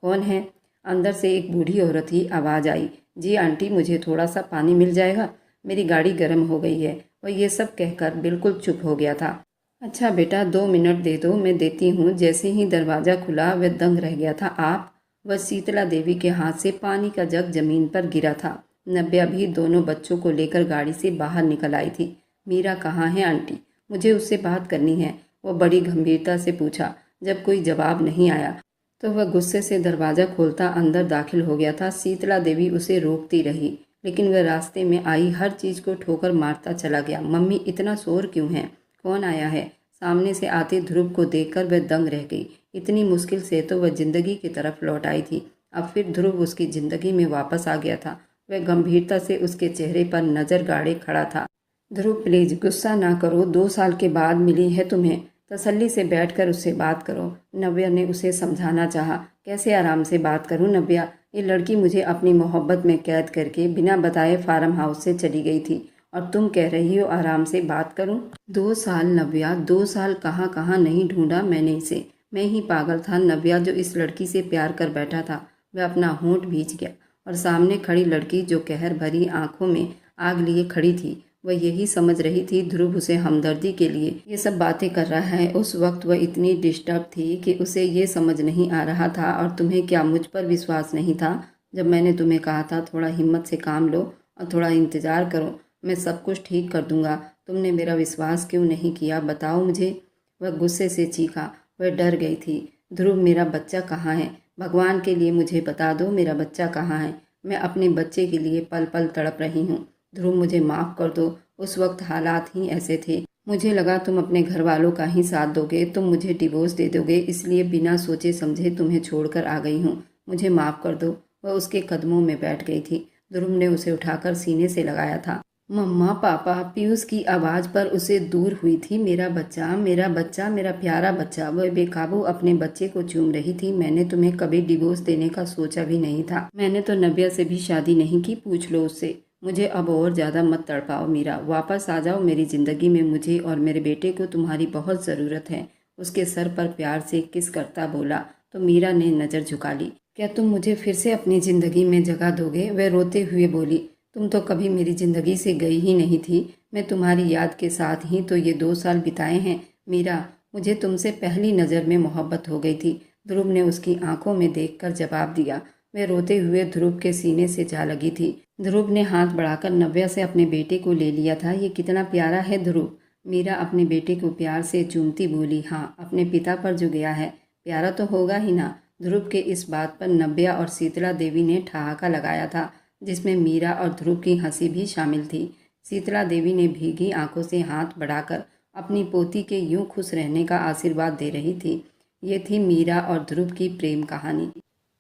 कौन है? अंदर से एक बूढ़ी औरत की आवाज़ आई। जी आंटी, मुझे थोड़ा सा पानी मिल जाएगा, मेरी गाड़ी गर्म हो गई है। वह ये सब कहकर बिल्कुल चुप हो गया था। अच्छा बेटा, 2 मिनट दे दो, मैं देती हूँ। जैसे ही दरवाज़ा खुला वह दंग रह गया था। आप? वह शीतला देवी के हाथ से पानी का जग जमीन पर गिरा था। नव्या भी दोनों बच्चों को लेकर गाड़ी से बाहर निकल आई थी। मीरा कहाँ है आंटी? मुझे उससे बात करनी है, वह बड़ी गंभीरता से पूछा। जब कोई जवाब नहीं आया तो वह गुस्से से दरवाज़ा खोलता अंदर दाखिल हो गया था। शीतला देवी उसे रोकती रही, लेकिन वह रास्ते में आई हर चीज़ को ठोकर मारता चला गया। मम्मी, इतना शोर क्यों है? कौन आया है? सामने से आते ध्रुव को देखकर वह दंग रह गई। इतनी मुश्किल से तो वह जिंदगी की तरफ लौट आई थी। अब फिर ध्रुव उसकी जिंदगी में वापस आ गया था। वह गंभीरता से उसके चेहरे पर नजर गाड़े खड़ा था। ध्रुव, प्लीज गुस्सा ना करो, 2 साल के बाद मिली है तुम्हें, तसल्ली से बैठकर उससे बात करो। नव्या ने उसे समझाना चाहा। कैसे आराम से बात करूं नव्या? ये लड़की मुझे अपनी मोहब्बत में कैद करके बिना बताए फार्म हाउस से चली गई थी, और तुम कह रही हो आराम से बात करूं? 2 साल नव्या, 2 साल कहाँ कहाँ नहीं ढूंढा मैंने इसे। मैं ही पागल था नव्या, जो इस लड़की से प्यार कर बैठा था। वह अपना होंठ भींच गया, और सामने खड़ी लड़की जो कहर भरी आंखों में आग लिए खड़ी थी, वह यही समझ रही थी ध्रुव उसे हमदर्दी के लिए ये सब बातें कर रहा है। उस वक्त वह इतनी डिस्टर्ब थी कि उसे ये समझ नहीं आ रहा था। और तुम्हें क्या मुझ पर विश्वास नहीं था? जब मैंने तुम्हें कहा था थोड़ा हिम्मत से काम लो और थोड़ा इंतज़ार करो, मैं सब कुछ ठीक कर दूंगा, तुमने मेरा विश्वास क्यों नहीं किया? बताओ मुझे। वह गुस्से से चीखा। वह डर गई थी। ध्रुव, मेरा बच्चा कहाँ है? भगवान के लिए मुझे बता दो, मेरा बच्चा कहाँ है? मैं अपने बच्चे के लिए पल पल तड़प रही हूँ। ध्रुव, मुझे माफ़ कर दो, उस वक्त हालात ही ऐसे थे। मुझे लगा तुम अपने घर वालों का ही साथ दोगे, तुम मुझे डिवोर्स दे दोगे, इसलिए बिना सोचे समझे तुम्हें छोड़कर आ गई हूँ। मुझे माफ़ कर दो। वह उसके कदमों में बैठ गई थी। ध्रुव ने उसे उठाकर सीने से लगाया था। मम्मा पापा, पीयूष की आवाज़ पर उसे दूर हुई थी। मेरा बच्चा, मेरा बच्चा, मेरा प्यारा बच्चा। वह बेकाबू अपने बच्चे को चूम रही थी। मैंने तुम्हें कभी डिवोर्स देने का सोचा भी नहीं था। मैंने तो नव्या से भी शादी नहीं की, पूछ लो उससे। मुझे अब और ज़्यादा मत तड़पाओ मीरा, वापस आ जाओ मेरी ज़िंदगी में। मुझे और मेरे बेटे को तुम्हारी बहुत ज़रूरत है। उसके सर पर प्यार से किस करता बोला तो मीरा ने नज़र झुका ली। क्या तुम मुझे फिर से अपनी ज़िंदगी में जगह दोगे? वह रोते हुए बोली। तुम तो कभी मेरी ज़िंदगी से गई ही नहीं थी। मैं तुम्हारी याद के साथ ही तो ये 2 साल बिताए हैं मीरा। मुझे तुमसे पहली नज़र में मोहब्बत हो गई थी। ध्रुव ने उसकी आंखों में देखकर जवाब दिया। वह रोते हुए ध्रुव के सीने से जा लगी थी। ध्रुव ने हाथ बढ़ाकर नव्या से अपने बेटे को ले लिया था। ये कितना प्यारा है ध्रुव। मीरा अपने बेटे को प्यार से चूमती बोली। हाँ, अपने पिता पर जो गया है प्यारा तो होगा ही ना। ध्रुव के इस बात पर नव्या और शीतला देवी ने ठहाका लगाया था, जिसमें मीरा और ध्रुव की हंसी भी शामिल थी। शीतला देवी ने भीगी आंखों से हाथ बढ़ाकर अपनी पोती के यूं खुश रहने का आशीर्वाद दे रही थी। ये थी मीरा और ध्रुव की प्रेम कहानी।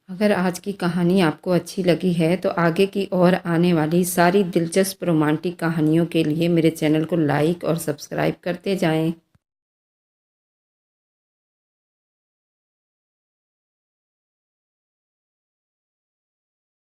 अगर आज की कहानी आपको अच्छी लगी है तो आगे की और आने वाली सारी दिलचस्प रोमांटिक कहानियों के लिए मेरे चैनल को लाइक और सब्सक्राइब करते जाएं।